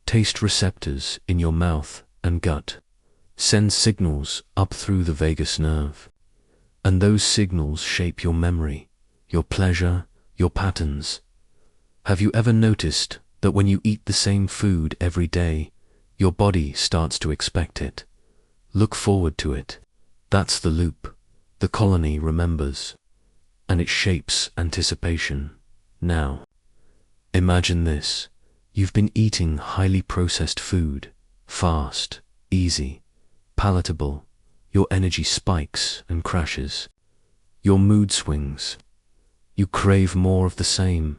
Taste receptors in your mouth and gut send signals up through the vagus nerve, and those signals shape your memory, your pleasure, your patterns. Have you ever noticed that when you eat the same food every day, your body starts to expect it, look forward to it? That's the loop. The colony remembers, and it shapes anticipation. Now, imagine this. You've been eating highly processed food, fast, easy, palatable. Your energy spikes and crashes. Your mood swings. You crave more of the same.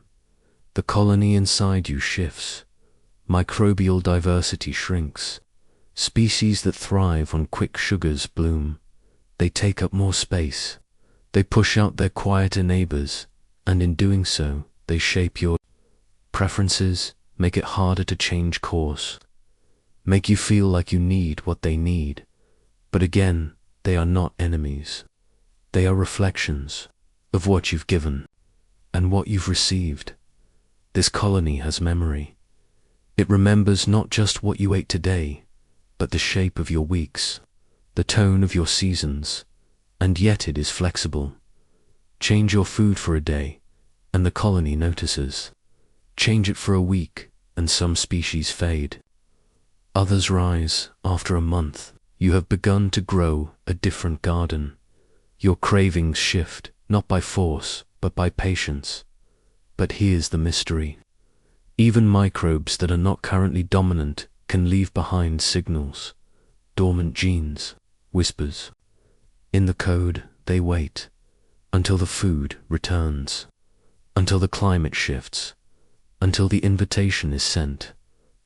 The colony inside you shifts. Microbial diversity shrinks. Species that thrive on quick sugars bloom. They take up more space. They push out their quieter neighbors, and in doing so, they shape your preferences, make it harder to change course, make you feel like you need what they need. But again, they are not enemies. They are reflections of what you've given and what you've received. This colony has memory. It remembers not just what you ate today, but the shape of your weeks, the tone of your seasons, and yet it is flexible. Change your food for a day, and the colony notices. Change it for a week, and some species fade. Others rise after a month. You have begun to grow a different garden. Your cravings shift, not by force, but by patience. But here's the mystery. Even microbes that are not currently dominant can leave behind signals, dormant genes, whispers. In the code, they wait until the food returns, until the climate shifts, until the invitation is sent.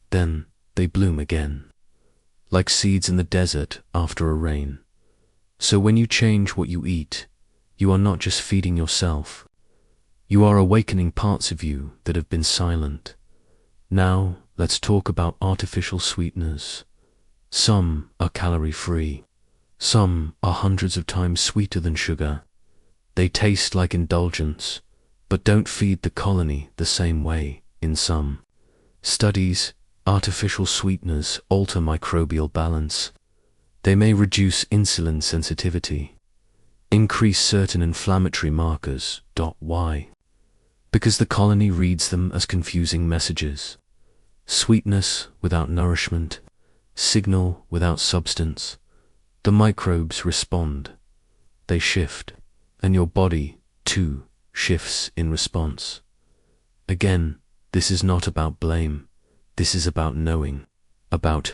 Then they bloom again, like seeds in the desert after a rain. So when you change what you eat, you are not just feeding yourself. You are awakening parts of you that have been silent. Now, let's talk about artificial sweeteners. Some are calorie-free. Some are hundreds of times sweeter than sugar. They taste like indulgence, but don't feed the colony the same way in some studies. Artificial sweeteners alter microbial balance. They may reduce insulin sensitivity, increase certain inflammatory markers. Why? Because the colony reads them as confusing messages. Sweetness without nourishment, signal without substance. The microbes respond. They shift, and your body, too, shifts in response. Again, this is not about blame. This is about knowing, about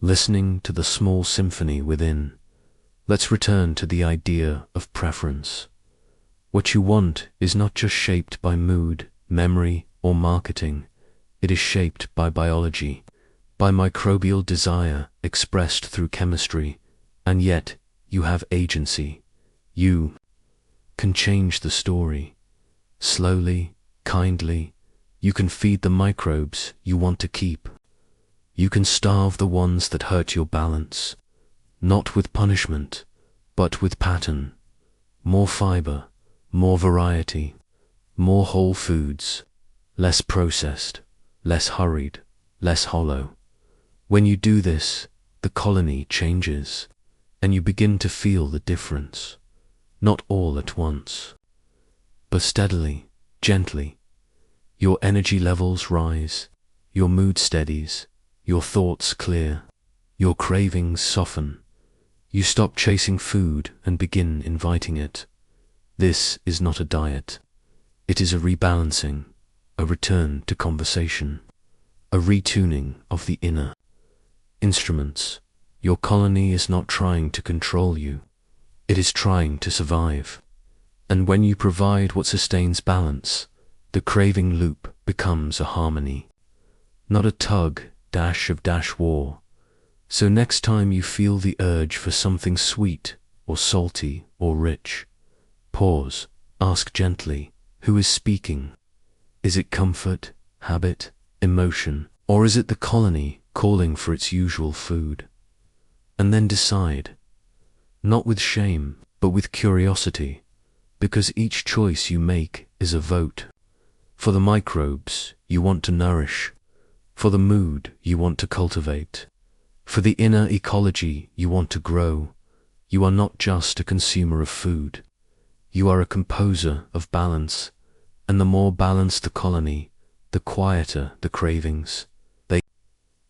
listening to the small symphony within. Let's return to the idea of preference. What you want is not just shaped by mood, memory, or marketing. It is shaped by biology, by microbial desire expressed through chemistry, and yet you have agency. You can change the story. Slowly, kindly, you can feed the microbes you want to keep. You can starve the ones that hurt your balance, not with punishment, but with pattern. More fiber, more variety, more whole foods, less processed, less hurried, less hollow. When you do this, the colony changes, and you begin to feel the difference, not all at once, but steadily, gently. Your energy levels rise, your mood steadies, your thoughts clear, your cravings soften. You stop chasing food and begin inviting it. This is not a diet. It is a rebalancing, a return to conversation, a retuning of the inner instruments. Your colony is not trying to control you. It is trying to survive. And when you provide what sustains balance, the craving loop becomes a harmony, not a tug-of-war. So next time you feel the urge for something sweet or salty or rich, pause, ask gently, who is speaking? Is it comfort, habit, emotion, or is it the colony calling for its usual food? And then decide, not with shame, but with curiosity, because each choice you make is a vote. For the microbes you want to nourish, for the mood you want to cultivate, for the inner ecology you want to grow. You are not just a consumer of food. You are a composer of balance, and the more balanced the colony, the quieter the cravings. They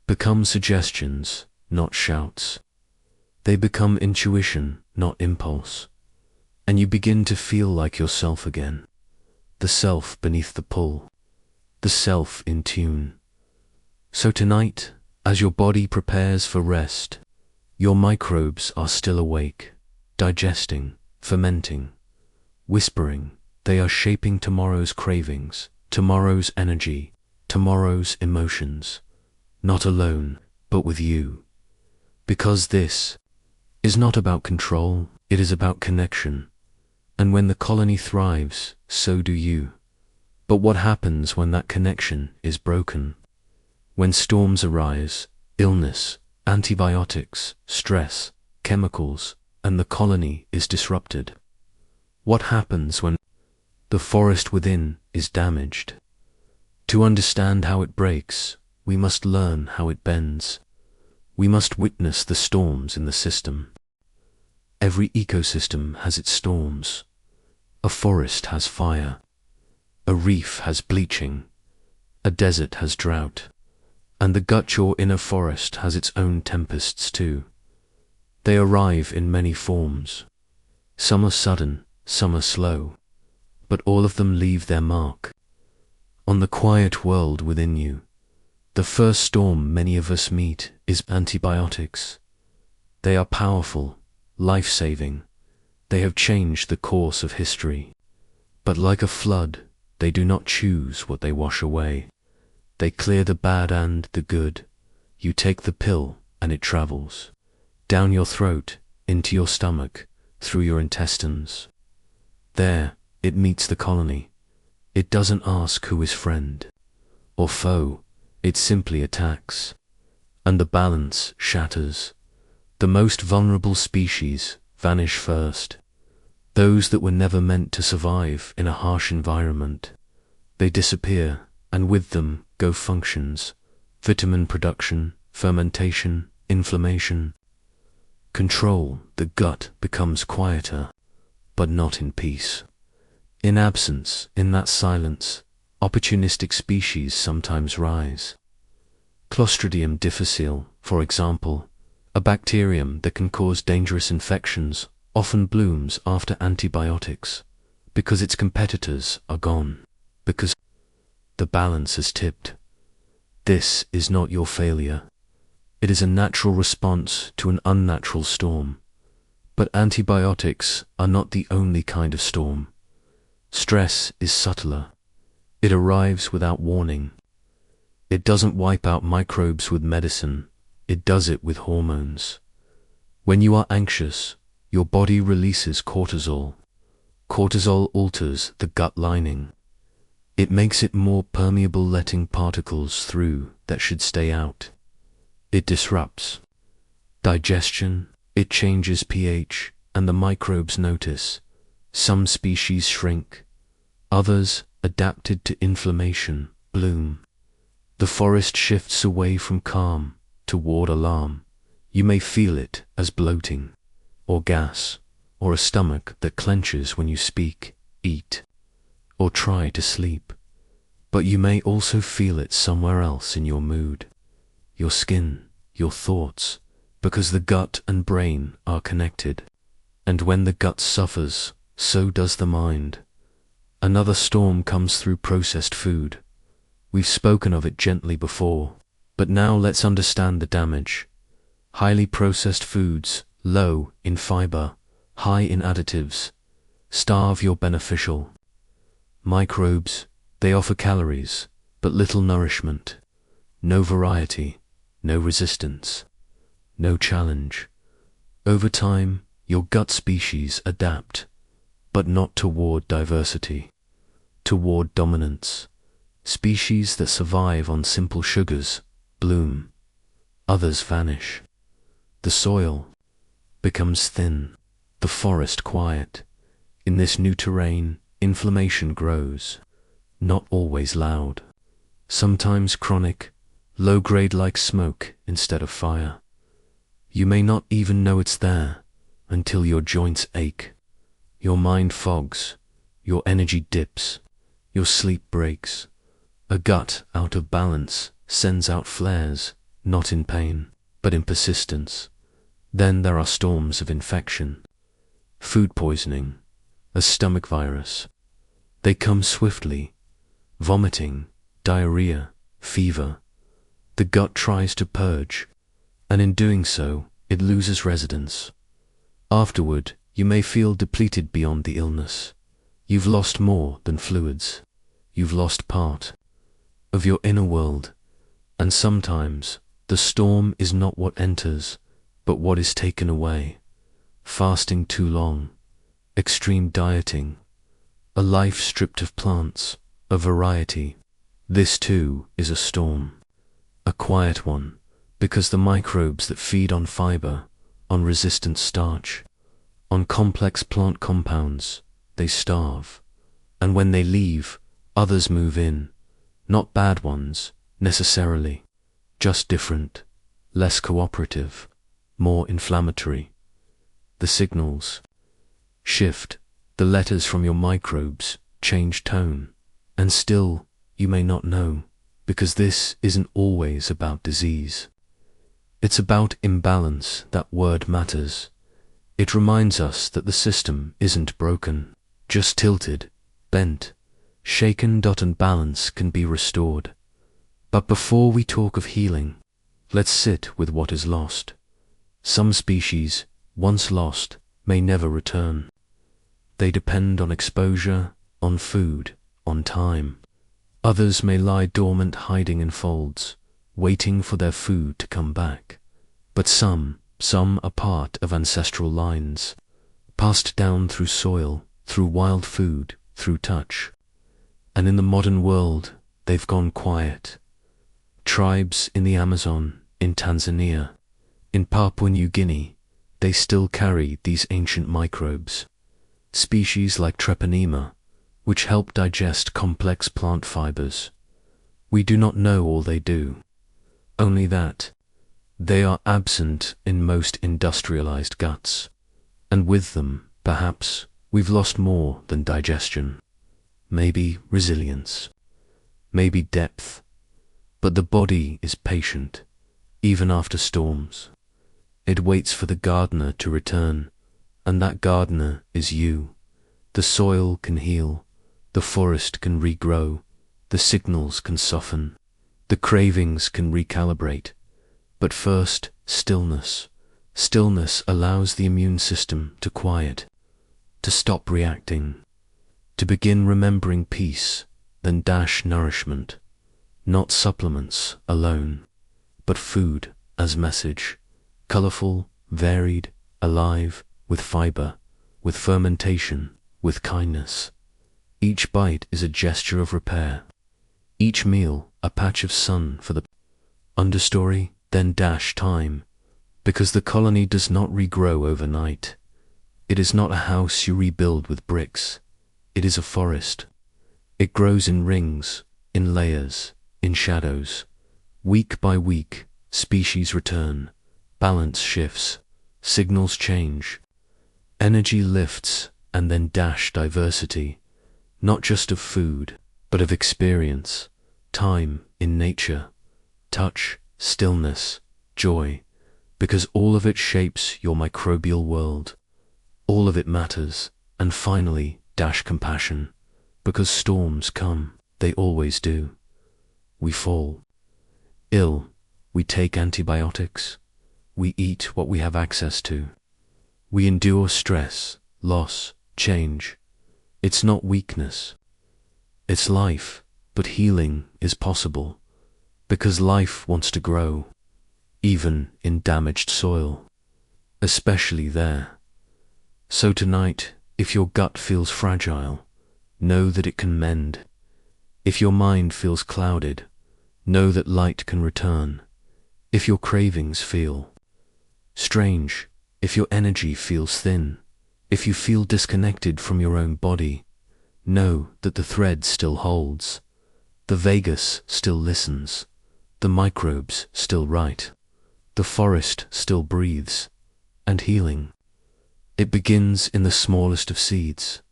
become suggestions, not shouts. They become intuition, not impulse. And you begin to feel like yourself again. The self beneath the pull, the self in tune. So tonight, as your body prepares for rest, your microbes are still awake, digesting, fermenting, whispering. They are shaping tomorrow's cravings, tomorrow's energy, tomorrow's emotions, not alone, but with you. Because this is not about control, it is about connection. And when the colony thrives, so do you. But what happens when that connection is broken? When storms arise, illness, antibiotics, stress, chemicals, and the colony is disrupted? What happens when the forest within is damaged? To understand how it breaks, we must learn how it bends. We must witness the storms in the system. Every ecosystem has its storms. A forest has fire. A reef has bleaching. A desert has drought. And the gut, your inner forest, has its own tempests too. They arrive in many forms. Some are sudden, some are slow, but all of them leave their mark on the quiet world within you. The first storm many of us meet is antibiotics. They are powerful, life-saving. They have changed the course of history. But like a flood, they do not choose what they wash away. They clear the bad and the good. You take the pill and it travels down your throat, into your stomach, through your intestines. There, it meets the colony. It doesn't ask who is friend or foe. It simply attacks. And the balance shatters. The most vulnerable species vanish first. Those that were never meant to survive in a harsh environment. They disappear, and with them go functions, vitamin production, fermentation, inflammation. Control, the gut becomes quieter, but not in peace. In absence, in that silence, opportunistic species sometimes rise. Clostridium difficile, for example, a bacterium that can cause dangerous infections, often blooms after antibiotics, because its competitors are gone, because the balance has tipped. This is not your failure. It is a natural response to an unnatural storm. But antibiotics are not the only kind of storm. Stress is subtler. It arrives without warning. It doesn't wipe out microbes with medicine. It does it with hormones. When you are anxious, your body releases cortisol. Cortisol alters the gut lining. It makes it more permeable, letting particles through that should stay out. It disrupts digestion. It changes pH, and the microbes notice. Some species shrink. Others, adapted to inflammation, bloom. The forest shifts away from calm toward alarm. You may feel it as bloating, or gas, or a stomach that clenches when you speak, eat, or try to sleep. But you may also feel it somewhere else in your mood, your skin, your thoughts, because the gut and brain are connected. And when the gut suffers, so does the mind. Another storm comes through processed food. We've spoken of it gently before, but now let's understand the damage. Highly processed foods, low in fiber, high in additives, starve your beneficial microbes. They offer calories, but little nourishment. No variety, no resistance, no challenge. Over time, your gut species adapt, but not toward diversity, toward dominance. Species that survive on simple sugars bloom. Others vanish. The soil becomes thin, the forest quiet. In this new terrain, inflammation grows, not always loud, sometimes chronic, low-grade like smoke instead of fire. You may not even know it's there until your joints ache, your mind fogs, your energy dips, your sleep breaks. A gut out of balance sends out flares, not in pain, but in persistence. Then there are storms of infection, food poisoning, a stomach virus. They come swiftly, vomiting, diarrhea, fever. The gut tries to purge, and in doing so, it loses resonance. Afterward, you may feel depleted beyond the illness. You've lost more than fluids. You've lost part of your inner world. And sometimes, the storm is not what enters, but what is taken away. Fasting too long, extreme dieting, a life stripped of plants, of variety. This too is a storm. A quiet one, because the microbes that feed on fiber, on resistant starch, on complex plant compounds, they starve. And when they leave, others move in. Not bad ones, necessarily. Just different, less cooperative, more inflammatory. The signals shift. The letters from your microbes change tone. And still, you may not know, because this isn't always about disease. It's about imbalance. That word matters. It reminds us that the system isn't broken, just tilted, bent, shaken. And balance can be restored. But before we talk of healing, let's sit with what is lost. Some species, once lost, may never return. They depend on exposure, on food, on time. Others may lie dormant, hiding in folds, waiting for their food to come back. But some are part of ancestral lines, passed down through soil, through wild food, through touch. And in the modern world, they've gone quiet. Tribes in the Amazon, in Tanzania, in Papua New Guinea, they still carry these ancient microbes. Species like Treponema, which help digest complex plant fibers. We do not know all they do, only that they are absent in most industrialized guts. And with them, perhaps, we've lost more than digestion. Maybe resilience, maybe depth. But the body is patient, even after storms. It waits for the gardener to return, and that gardener is you. The soil can heal, the forest can regrow, the signals can soften, the cravings can recalibrate. But first, stillness. Stillness allows the immune system to quiet, to stop reacting, to begin remembering peace, then dash nourishment. Not supplements alone, but food as message, colorful, varied, alive, with fiber, with fermentation, with kindness. Each bite is a gesture of repair. Each meal a patch of sun for the understory, then dash time, because the colony does not regrow overnight. It is not a house you rebuild with bricks. It is a forest. It grows in rings, in layers, in shadows. Week by week, species return, balance shifts, signals change, energy lifts, and then dash diversity, not just of food, but of experience, time in nature, touch, stillness, joy, because all of it shapes your microbial world. All of it matters. And finally, dash compassion, because storms come, they always do. We fall ill, we take antibiotics, we eat what we have access to. We endure stress, loss, change. It's not weakness. It's life, but healing is possible, because life wants to grow, even in damaged soil, especially there. So tonight, if your gut feels fragile, know that it can mend. If your mind feels clouded, know that light can return. If your cravings feel strange, if your energy feels thin, if you feel disconnected from your own body, know that the thread still holds. The vagus still listens. The microbes still write. The forest still breathes. And healing, it begins in the smallest of seeds.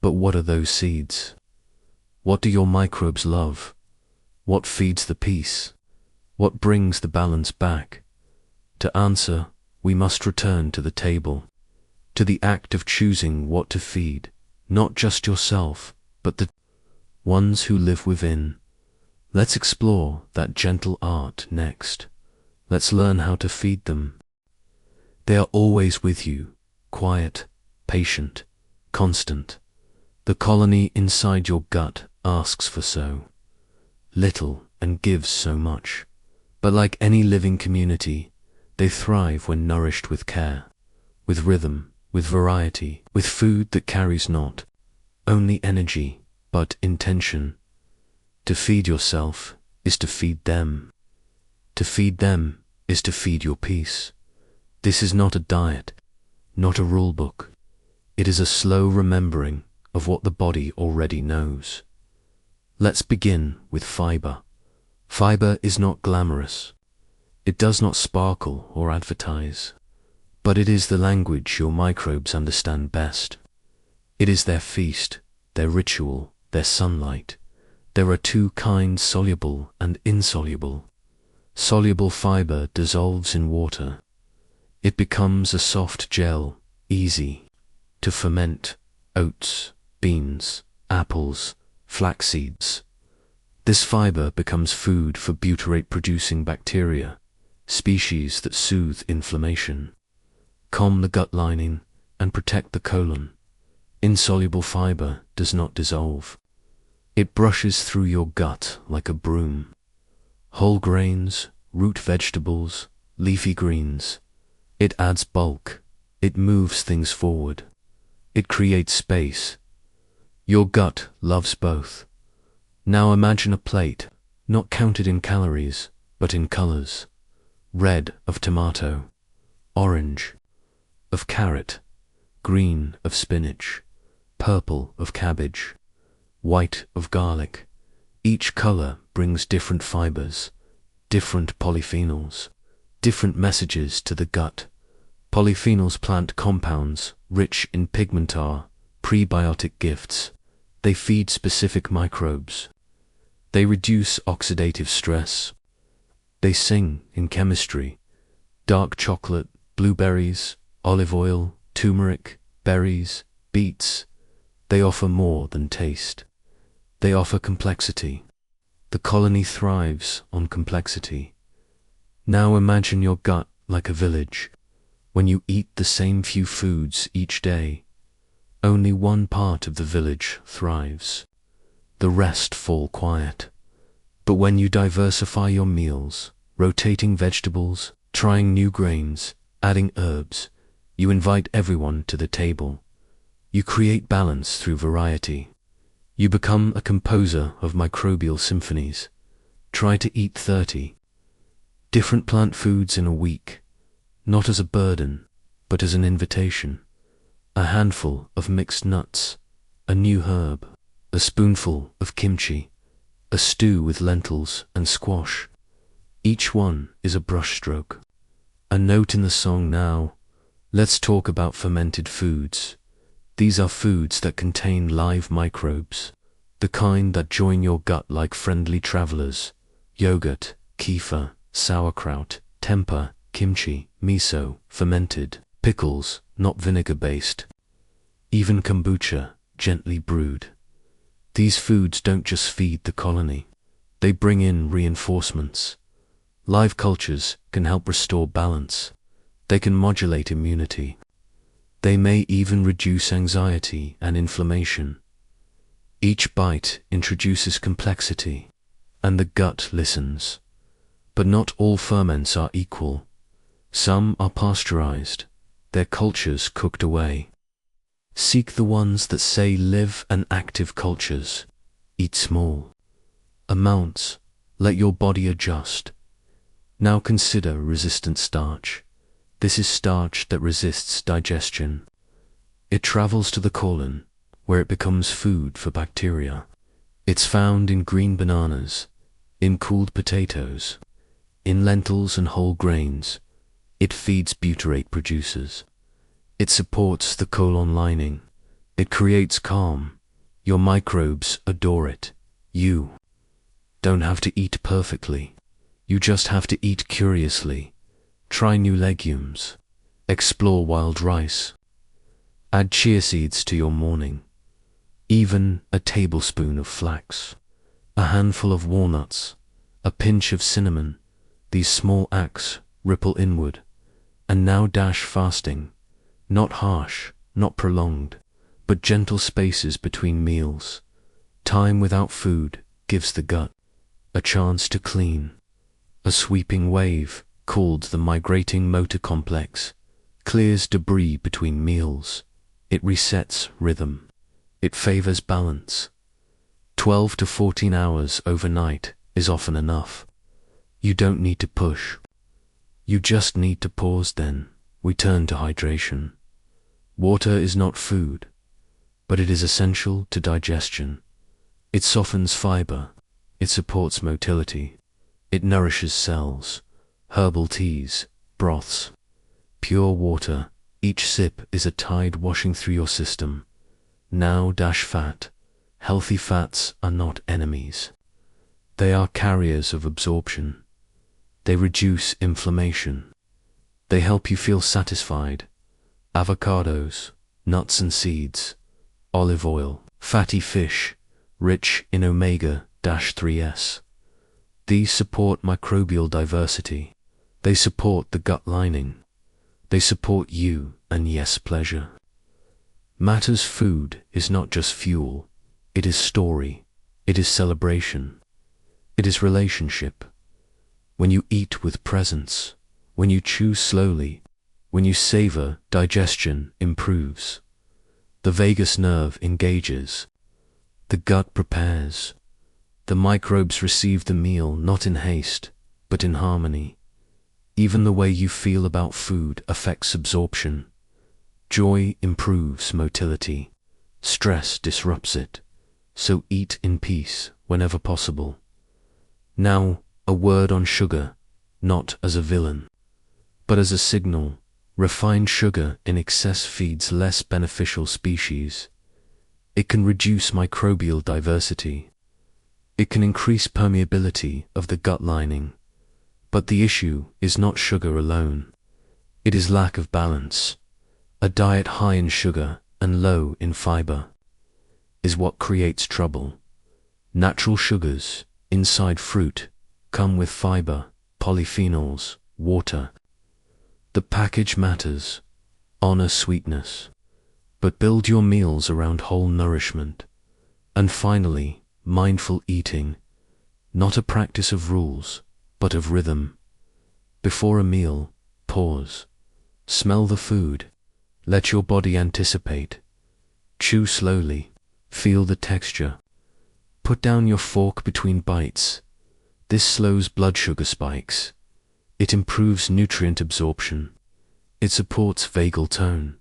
But what are those seeds? What do your microbes love? What feeds the peace? What brings the balance back? To answer, we must return to the table, to the act of choosing what to feed, not just yourself, but the ones who live within. Let's explore that gentle art next. Let's learn how to feed them. They are always with you, quiet, patient, constant. The colony inside your gut asks for so little and gives so much. But like any living community, they thrive when nourished with care, with rhythm, with variety, with food that carries not only energy, but intention. To feed yourself is to feed them. To feed them is to feed your peace. This is not a diet, not a rule book. It is a slow remembering of what the body already knows. Let's begin with fiber. Fiber is not glamorous. It does not sparkle or advertise, but it is the language your microbes understand best. It is their feast, their ritual, their sunlight. There are two kinds, soluble and insoluble. Soluble fiber dissolves in water. It becomes a soft gel, easy to ferment: oats, beans, apples, flax seeds. This fiber becomes food for butyrate-producing bacteria, species that soothe inflammation, calm the gut lining, and protect the colon. Insoluble fiber does not dissolve. It brushes through your gut like a broom. Whole grains, root vegetables, leafy greens. It adds bulk. It moves things forward. It creates space. Your gut loves both. Now imagine a plate, not counted in calories, but in colors. Red of tomato, orange of carrot, green of spinach, purple of cabbage, white of garlic. Each color brings different fibers, different polyphenols, different messages to the gut. Polyphenols, plant compounds rich in pigmentar, prebiotic gifts. They feed specific microbes. They reduce oxidative stress. They sing in chemistry. Dark chocolate, blueberries, olive oil, turmeric, berries, beets. They offer more than taste. They offer complexity. The colony thrives on complexity. Now imagine your gut like a village. When you eat the same few foods each day, only one part of the village thrives. The rest fall quiet. But when you diversify your meals, rotating vegetables, trying new grains, adding herbs, you invite everyone to the table. You create balance through variety. You become a composer of microbial symphonies. Try to eat 30 different plant foods in a week, not as a burden, but as an invitation. A handful of mixed nuts, a new herb, a spoonful of kimchi, a stew with lentils and squash. Each one is a brushstroke. A note in the song now. Let's talk about fermented foods. These are foods that contain live microbes, the kind that join your gut like friendly travelers. Yogurt, kefir, sauerkraut, tempeh, kimchi, miso, fermented. Pickles, not vinegar-based. Even kombucha, gently brewed. These foods don't just feed the colony. They bring in reinforcements. Live cultures can help restore balance. They can modulate immunity. They may even reduce anxiety and inflammation. Each bite introduces complexity, and the gut listens. But not all ferments are equal. Some are pasteurized, their cultures cooked away. Seek the ones that say live and active cultures. Eat small amounts. Let your body adjust. Now consider resistant starch. This is starch that resists digestion. It travels to the colon, where it becomes food for bacteria. It's found in green bananas, in cooled potatoes, in lentils and whole grains. It feeds butyrate producers. It supports the colon lining. It creates calm. Your microbes adore it. You don't have to eat perfectly. You just have to eat curiously. Try new legumes. Explore wild rice. Add chia seeds to your morning. Even a tablespoon of flax. A handful of walnuts. A pinch of cinnamon. These small acts ripple inward. And now dash fasting. Not harsh, not prolonged, but gentle spaces between meals. Time without food gives the gut a chance to clean. A sweeping wave, called the migrating motor complex, clears debris between meals. It resets rhythm. It favors balance. 12 to 14 hours overnight is often enough. You don't need to push. You just need to pause. Then we turn to hydration. Water is not food, but it is essential to digestion. It softens fiber, it supports motility, it nourishes cells, herbal teas, broths, pure water, each sip is a tide washing through your system. Now dash fat. Healthy fats are not enemies. They are carriers of absorption. They reduce inflammation. They help you feel satisfied. Avocados, nuts and seeds, olive oil, fatty fish, rich in omega-3s. These support microbial diversity. They support the gut lining. They support you and yes, pleasure. Matter's food is not just fuel. It is story. It is celebration. It is relationship. When you eat with presence, when you chew slowly, when you savor, digestion improves. The vagus nerve engages. The gut prepares. The microbes receive the meal not in haste, but in harmony. Even the way you feel about food affects absorption. Joy improves motility. Stress disrupts it. So eat in peace whenever possible. Now, a word on sugar, not as a villain, but as a signal. Refined sugar in excess feeds less beneficial species. It can reduce microbial diversity. It can increase permeability of the gut lining. But the issue is not sugar alone. It is lack of balance. A diet high in sugar and low in fiber is what creates trouble. Natural sugars, inside fruit, come with fiber, polyphenols, water. The package matters. Honor sweetness. But build your meals around whole nourishment. And finally, mindful eating. Not a practice of rules, but of rhythm. Before a meal, pause. Smell the food. Let your body anticipate. Chew slowly. Feel the texture. Put down your fork between bites. This slows blood sugar spikes. It improves nutrient absorption. It supports vagal tone.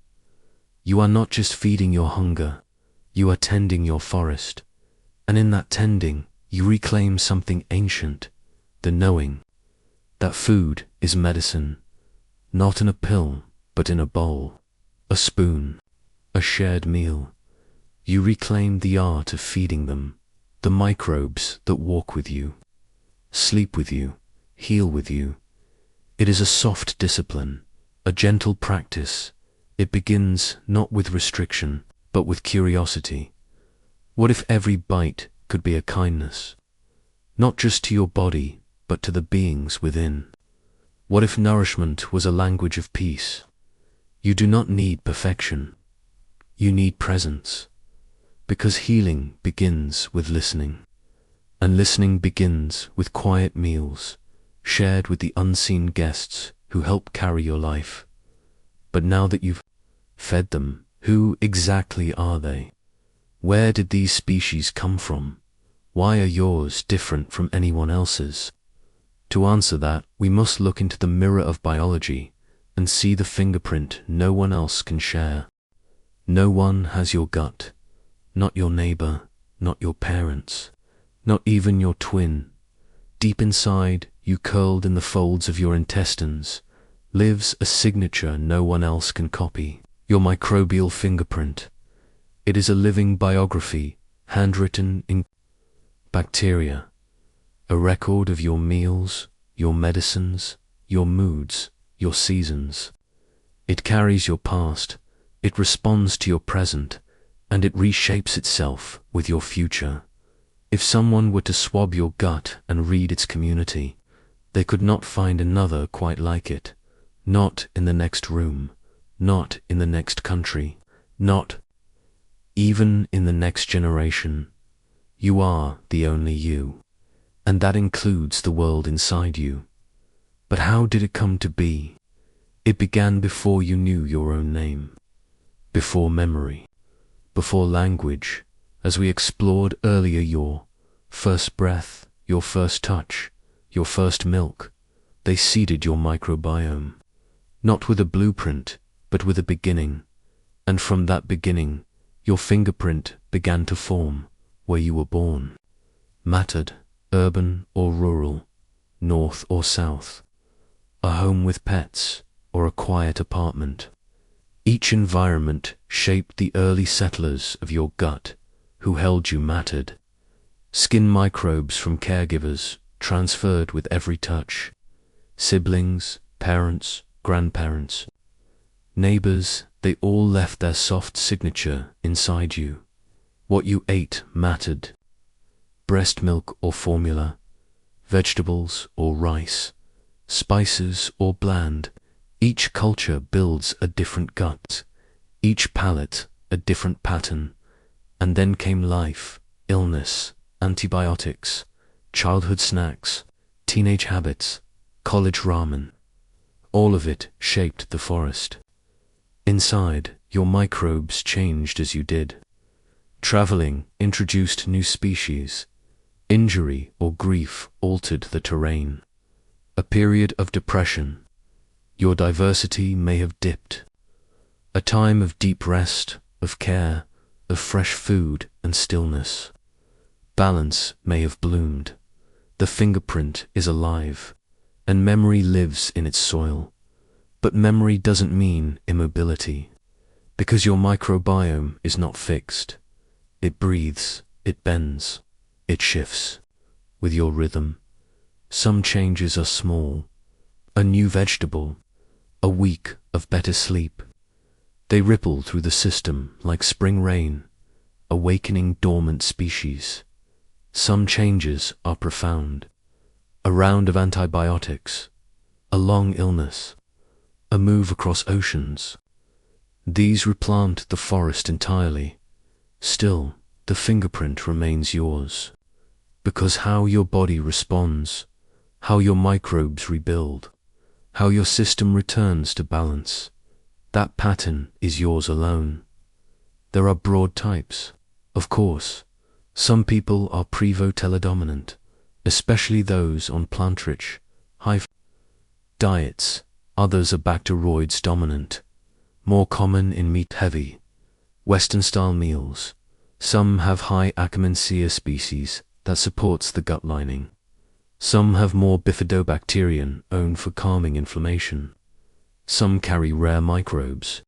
You are not just feeding your hunger. You are tending your forest. And in that tending, you reclaim something ancient. The knowing that food is medicine, not in a pill, but in a bowl, a spoon, a shared meal. You reclaim the art of feeding them, the microbes that walk with you, sleep with you, heal with you. It is a soft discipline, a gentle practice. It begins not with restriction, but with curiosity. What if every bite could be a kindness? Not just to your body, but to the beings within. What if nourishment was a language of peace? You do not need perfection. You need presence. Because healing begins with listening. And listening begins with quiet meals, shared with the unseen guests who help carry your life. But now that you've fed them, who exactly are they? Where did these species come from? Why are yours different from anyone else's? To answer that, we must look into the mirror of biology and see the fingerprint no one else can share. No one has your gut, not your neighbor, not your parents, not even your twin. Deep inside, you curled in the folds of your intestines, lives a signature no one else can copy, your microbial fingerprint. It is a living biography, handwritten in bacteria, a record of your meals, your medicines, your moods, your seasons. It carries your past, it responds to your present, and it reshapes itself with your future. If someone were to swab your gut and read its community, they could not find another quite like it. Not in the next room, not in the next country, not even in the next generation. You are the only you, and that includes the world inside you. But how did it come to be? It began before you knew your own name, before memory, before language, as we explored earlier your first breath, your first touch, your first milk. They seeded your microbiome, not with a blueprint, but with a beginning. And from that beginning, Your fingerprint began to form where you were born. Mattered, urban or rural, north or south, a home with pets or a quiet apartment. Each environment shaped the early settlers of your gut who held you mattered. Skin microbes from caregivers transferred with every touch. Siblings, parents, grandparents, neighbors, they all left their soft signature inside you. What you ate mattered. Breast milk or formula, vegetables or rice, spices or bland. Each culture builds a different gut, each palate a different pattern. And then came life, illness, antibiotics, childhood snacks, teenage habits, college ramen. All of it shaped the forest. Inside, your microbes changed as you did. Traveling introduced new species. Injury or grief altered the terrain. A period of depression. Your diversity may have dipped. A time of deep rest, of care, of fresh food and stillness. Balance may have bloomed. The fingerprint is alive, and memory lives in its soil. But memory doesn't mean immobility, because your microbiome is not fixed. It breathes, it bends, it shifts with your rhythm. Some changes are small, a new vegetable, a week of better sleep. They ripple through the system like spring rain, awakening dormant species. Some changes are profound. A round of antibiotics, a long illness, a move across oceans. These replant the forest entirely. Still, the fingerprint remains yours. Because how your body responds, how your microbes rebuild, how your system returns to balance, that pattern is yours alone. There are broad types, of course. Some people are prevo-teledominant, especially those on plant-rich, high diets. Others are bacteroids dominant, more common in meat-heavy, Western-style meals. Some have high Akkermansia species that supports the gut lining. Some have more bifidobacterian own for calming inflammation. Some carry rare microbes.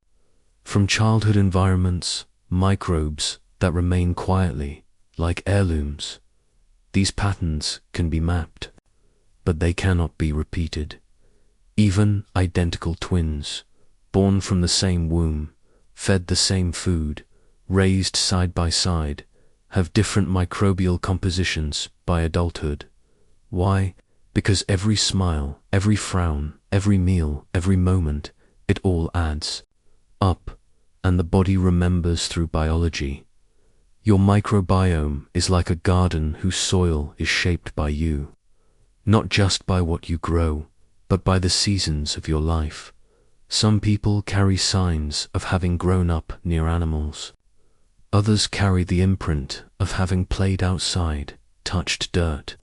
From childhood environments, microbes that remain quietly, like heirlooms. These patterns can be mapped, but they cannot be repeated. Even identical twins, born from the same womb, fed the same food, raised side by side, have different microbial compositions by adulthood. Why? Because every smile, every frown, every meal, every moment, it all adds up, and the body remembers through biology. Your microbiome is like a garden whose soil is shaped by you, not just by what you grow, but by the seasons of your life. Some people carry signs of having grown up near animals. Others carry the imprint of having played outside, touched dirt,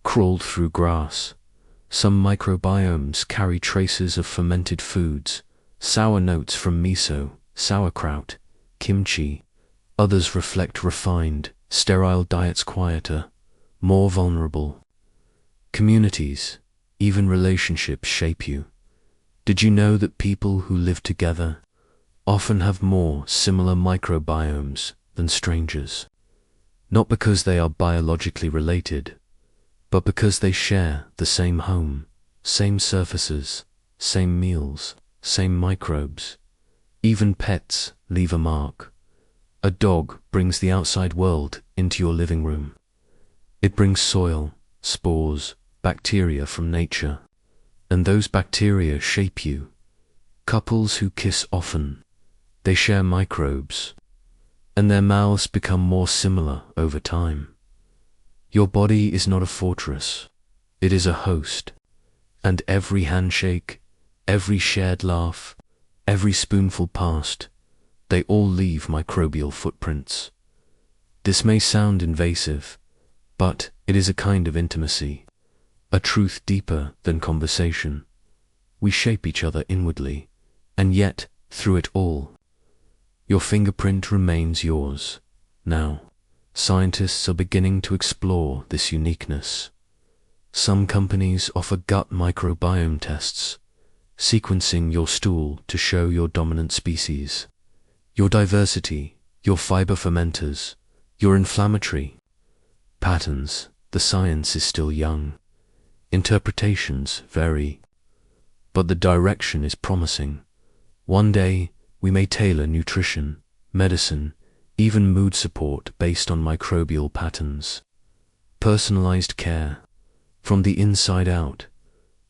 crawled through grass. Some microbiomes carry traces of fermented foods, sour notes from miso, sauerkraut, kimchi. Others reflect refined, sterile diets, quieter, more vulnerable. Communities, even relationships, shape you. Did you know that people who live together often have more similar microbiomes than strangers? Not because they are biologically related, but because they share the same home, same surfaces, same meals, same microbes. Even pets leave a mark. A dog brings the outside world into your living room. It brings soil, spores, bacteria from nature, and those bacteria shape you. Couples who kiss often, they share microbes, and their mouths become more similar over time. Your body is not a fortress, it is a host, and every handshake, every shared laugh, every spoonful passed, they all leave microbial footprints. This may sound invasive, but it is a kind of intimacy, a truth deeper than conversation. We shape each other inwardly, and yet, through it all, Your fingerprint remains yours. Now, scientists are beginning to explore this uniqueness. Some companies offer gut microbiome tests, sequencing your stool to show your dominant species, your diversity, your fiber fermenters, your inflammatory patterns. The science is still young. Interpretations vary, but the direction is promising. One day, we may tailor nutrition, medicine, even mood support based on microbial patterns. Personalized care, from the inside out.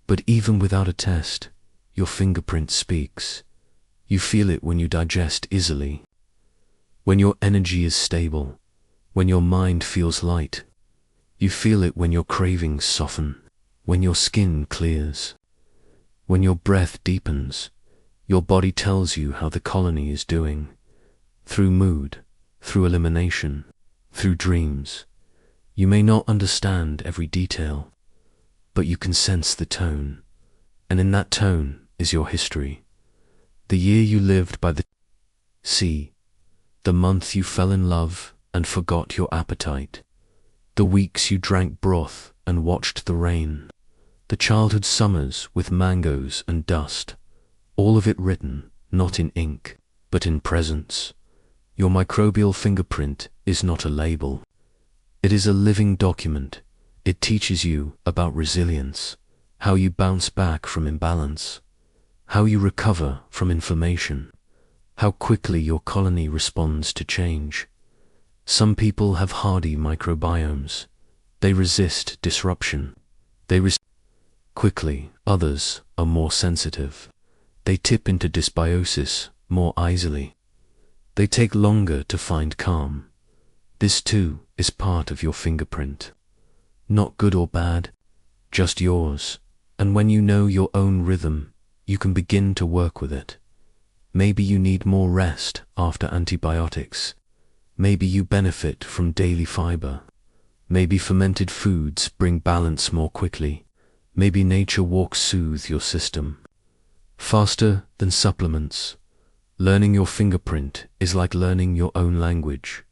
But even without a test, your fingerprint speaks. You feel it when you digest easily, when your energy is stable, when your mind feels light. You feel it when your cravings soften, when your skin clears, when your breath deepens. Your body tells you how the colony is doing, through mood, through elimination, through dreams. You may not understand every detail, but you can sense the tone, and in that tone is your history. The year you lived by the sea, the month you fell in love and forgot your appetite, the weeks you drank broth and watched the rain, the childhood summers with mangoes and dust, all of it written, not in ink, but in presence. Your microbial fingerprint is not a label. It is a living document. It teaches you about resilience, how you bounce back from imbalance, how you recover from inflammation, how quickly your colony responds to change. Some people have hardy microbiomes. They resist disruption. They respond quickly. Others are more sensitive. They tip into dysbiosis more easily. They take longer to find calm. This too is part of your fingerprint. Not good or bad, just yours. And when you know your own rhythm, you can begin to work with it. Maybe you need more rest after antibiotics. Maybe you benefit from daily fiber. Maybe fermented foods bring balance more quickly. Maybe nature walks soothe your system faster than supplements. Learning your fingerprint is like learning your own language.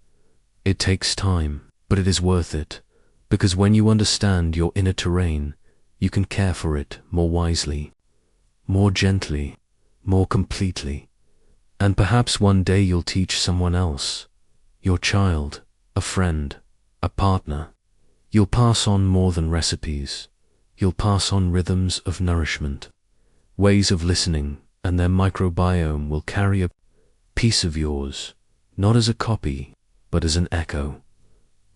It takes time, but it is worth it, because when you understand your inner terrain, you can care for it more wisely, more gently, more completely. And perhaps one day you'll teach someone else, your child, a friend, a partner. You'll pass on more than recipes. You'll pass on rhythms of nourishment, ways of listening, and their microbiome will carry a piece of yours, not as a copy, but as an echo.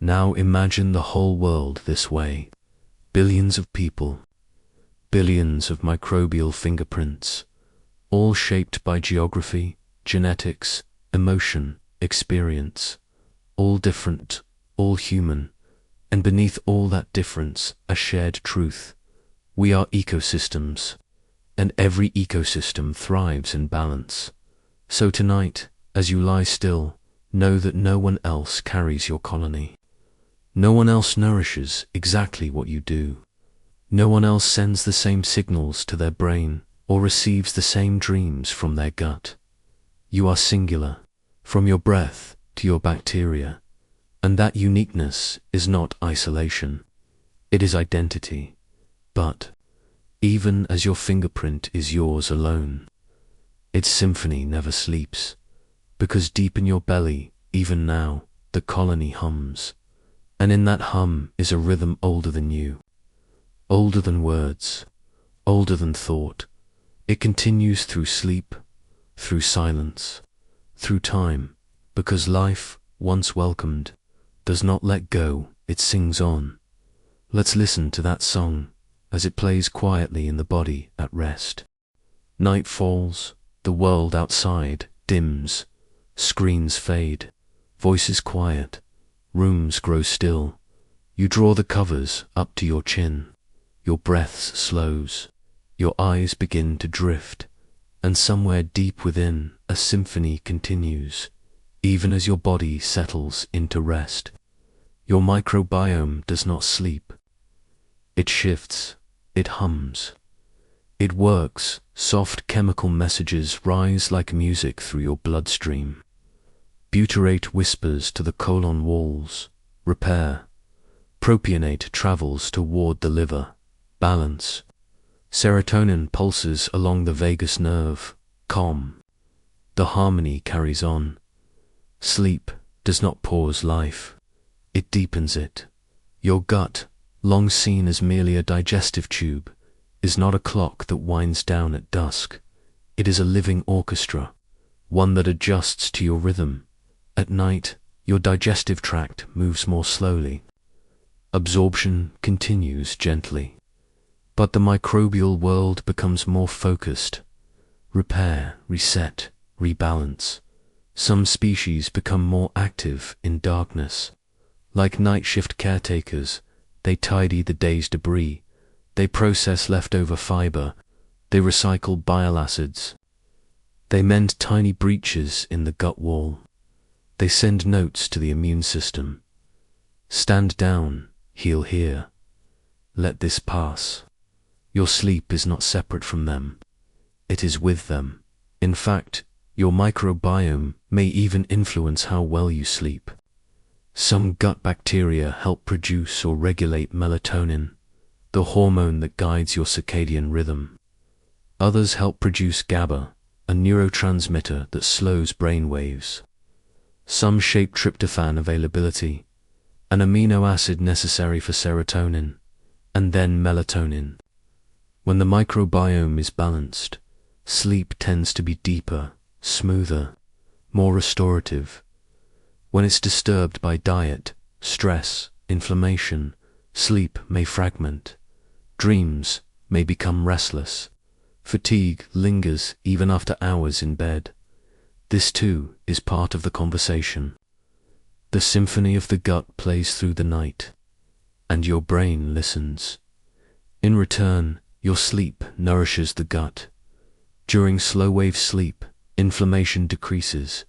Now imagine the whole world this way. Billions of people, billions of microbial fingerprints, all shaped by geography, genetics, emotion, experience, all different, all human, and beneath all that difference, a shared truth. We are ecosystems, and every ecosystem thrives in balance. So tonight, as you lie still, know that no one else carries your colony. No one else nourishes exactly what you do. No one else sends the same signals to their brain or receives the same dreams from their gut. You are singular, from your breath to your bacteria, and that uniqueness is not isolation. It is identity. But, even as your fingerprint is yours alone, its symphony never sleeps, because deep in your belly, even now, the colony hums. And in that hum is a rhythm older than you, older than words, older than thought. It continues through sleep, through silence, through time, because life, once welcomed, does not let go, it sings on. Let's listen to that song as it plays quietly in the body at rest. Night falls, the world outside dims, screens fade, voices quiet, rooms grow still. You draw the covers up to your chin, your breath slows, your eyes begin to drift, and somewhere deep within a symphony continues, even as your body settles into rest. Your microbiome does not sleep. It shifts, it hums, it works. Soft chemical messages rise like music through your bloodstream. Butyrate whispers to the colon walls, repair. Propionate travels toward the liver, balance. Serotonin pulses along the vagus nerve, calm. The harmony carries on. Sleep does not pause life, it deepens it. Your gut, long seen as merely a digestive tube, is not a clock that winds down at dusk. It is a living orchestra, one that adjusts to your rhythm. At night, your digestive tract moves more slowly. Absorption continues gently. But the microbial world becomes more focused. Repair, reset, rebalance. Some species become more active in darkness. Like night shift caretakers, they tidy the day's debris. They process leftover fiber. They recycle bile acids. They mend tiny breaches in the gut wall. They send notes to the immune system. Stand down, heal here. Let this pass. Your sleep is not separate from them. It is with them. In fact, your microbiome may even influence how well you sleep. Some gut bacteria help produce or regulate melatonin, the hormone that guides your circadian rhythm. Others help produce GABA, a neurotransmitter that slows brain waves. Some shape tryptophan availability, an amino acid necessary for serotonin, and then melatonin. When the microbiome is balanced, sleep tends to be deeper, smoother, more restorative. When it's disturbed by diet, stress, inflammation, sleep may fragment. Dreams may become restless. Fatigue lingers even after hours in bed. This too is part of the conversation. The symphony of the gut plays through the night, and your brain listens. In return, your sleep nourishes the gut. During slow-wave sleep, inflammation decreases,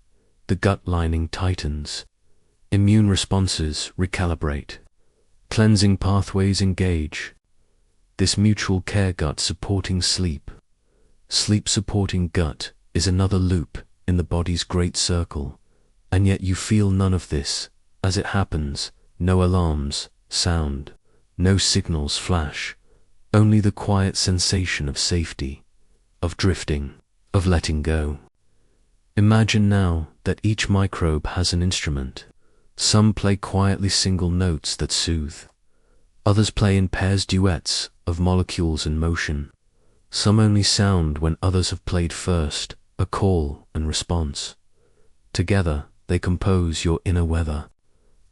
the gut lining tightens, immune responses recalibrate, cleansing pathways engage. This mutual care gut supporting sleep, sleep supporting gut is another loop in the body's great circle, and yet you feel none of this. As it happens, no alarms sound, no signals flash, only the quiet sensation of safety, of drifting, of letting go. Imagine now that each microbe has an instrument. Some play quietly single notes that soothe. Others play in pairs duets of molecules in motion. Some only sound when others have played first, a call and response. Together they compose your inner weather,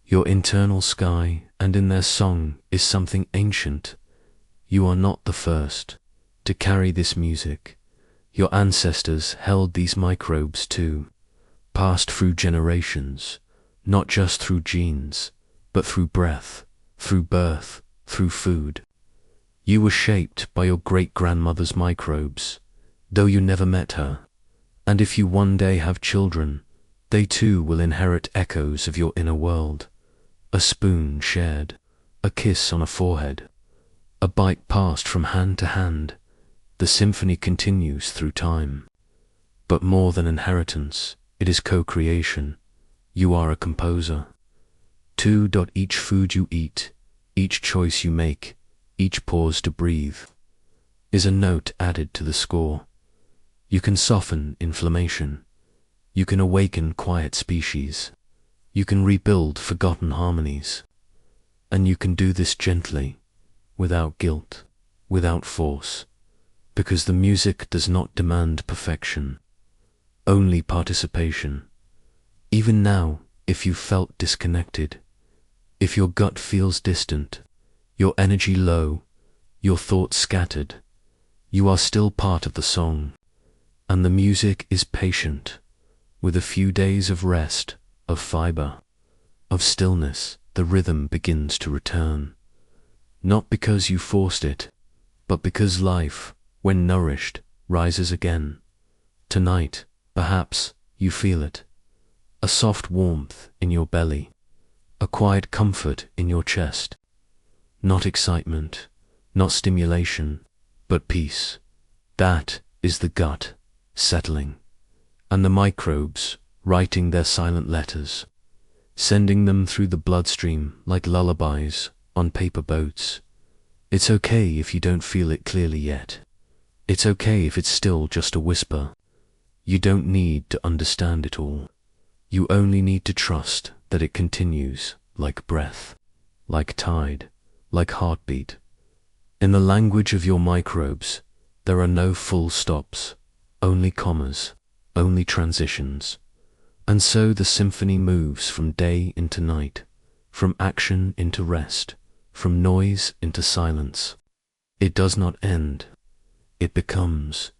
your internal sky, and in their song is something ancient. You are not the first to carry this music. Your ancestors held these microbes too, passed through generations, not just through genes, but through breath, through birth, through food. You were shaped by your great-grandmother's microbes, though you never met her. And if you one day have children, they too will inherit echoes of your inner world. A spoon shared, a kiss on a forehead, a bite passed from hand to hand. The symphony continues through time. But more than inheritance, it is co-creation. You are a composer. Each food you eat, each choice you make, each pause to breathe, is a note added to the score. You can soften inflammation. You can awaken quiet species. You can rebuild forgotten harmonies. And you can do this gently, without guilt, without force, because the music does not demand perfection, only participation. Even now, if you felt disconnected, if your gut feels distant, your energy low, your thoughts scattered, you are still part of the song, and the music is patient. With a few days of rest, of fiber, of stillness, the rhythm begins to return. Not because you forced it, but because life, when nourished, rises again. Tonight, perhaps, you feel it. A soft warmth in your belly, a quiet comfort in your chest. Not excitement, not stimulation, but peace. That is the gut settling. And the microbes, writing their silent letters, sending them through the bloodstream like lullabies on paper boats. It's okay if you don't feel it clearly yet. It's okay if it's still just a whisper. You don't need to understand it all. You only need to trust that it continues like breath, like tide, like heartbeat. In the language of your microbes, there are no full stops, only commas, only transitions. And so the symphony moves from day into night, from action into rest, from noise into silence. It does not end. It becomes.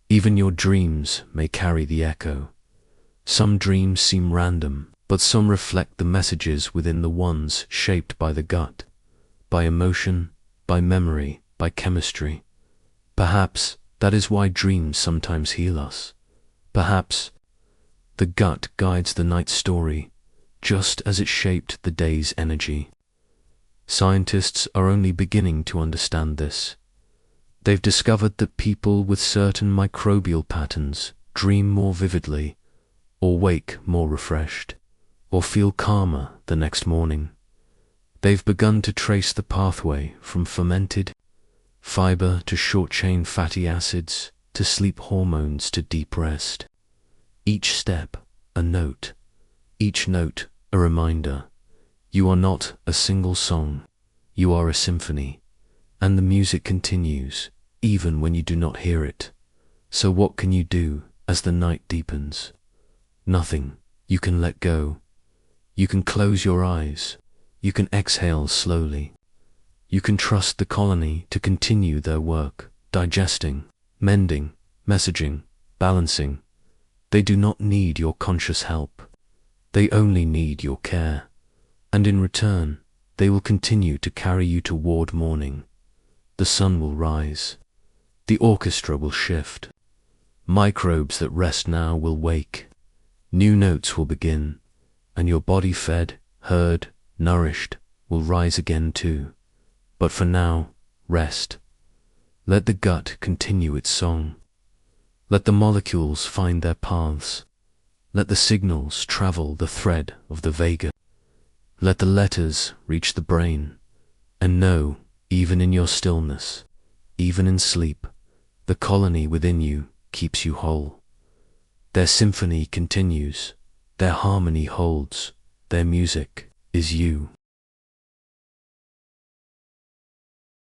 Even your dreams may carry the echo. Some dreams seem random, but some reflect the messages within the ones shaped by the gut, by emotion, by memory, by chemistry. Perhaps that is why dreams sometimes heal us. Perhaps the gut guides the night's story, just as it shaped the day's energy. Scientists are only beginning to understand this. They've discovered that people with certain microbial patterns dream more vividly, or wake more refreshed, or feel calmer the next morning. They've begun to trace the pathway from fermented fiber to short-chain fatty acids, to sleep hormones to deep rest. Each step a note, each note a reminder. You are not a single song, you are a symphony, and the music continues, even when you do not hear it. So what can you do as the night deepens? Nothing. You can let go. You can close your eyes. You can exhale slowly. You can trust the colony to continue their work, digesting, mending, messaging, balancing. They do not need your conscious help. They only need your care. And in return, they will continue to carry you toward morning. The sun will rise. The orchestra will shift. Microbes that rest now will wake. New notes will begin, and your body fed, heard, nourished, will rise again too. But for now, rest. Let the gut continue its song. Let the molecules find their paths. Let the signals travel the thread of the vagus. Let the letters reach the brain. And know, even in your stillness, even in sleep, the colony within you keeps you whole. Their symphony continues, their harmony holds, their music is you.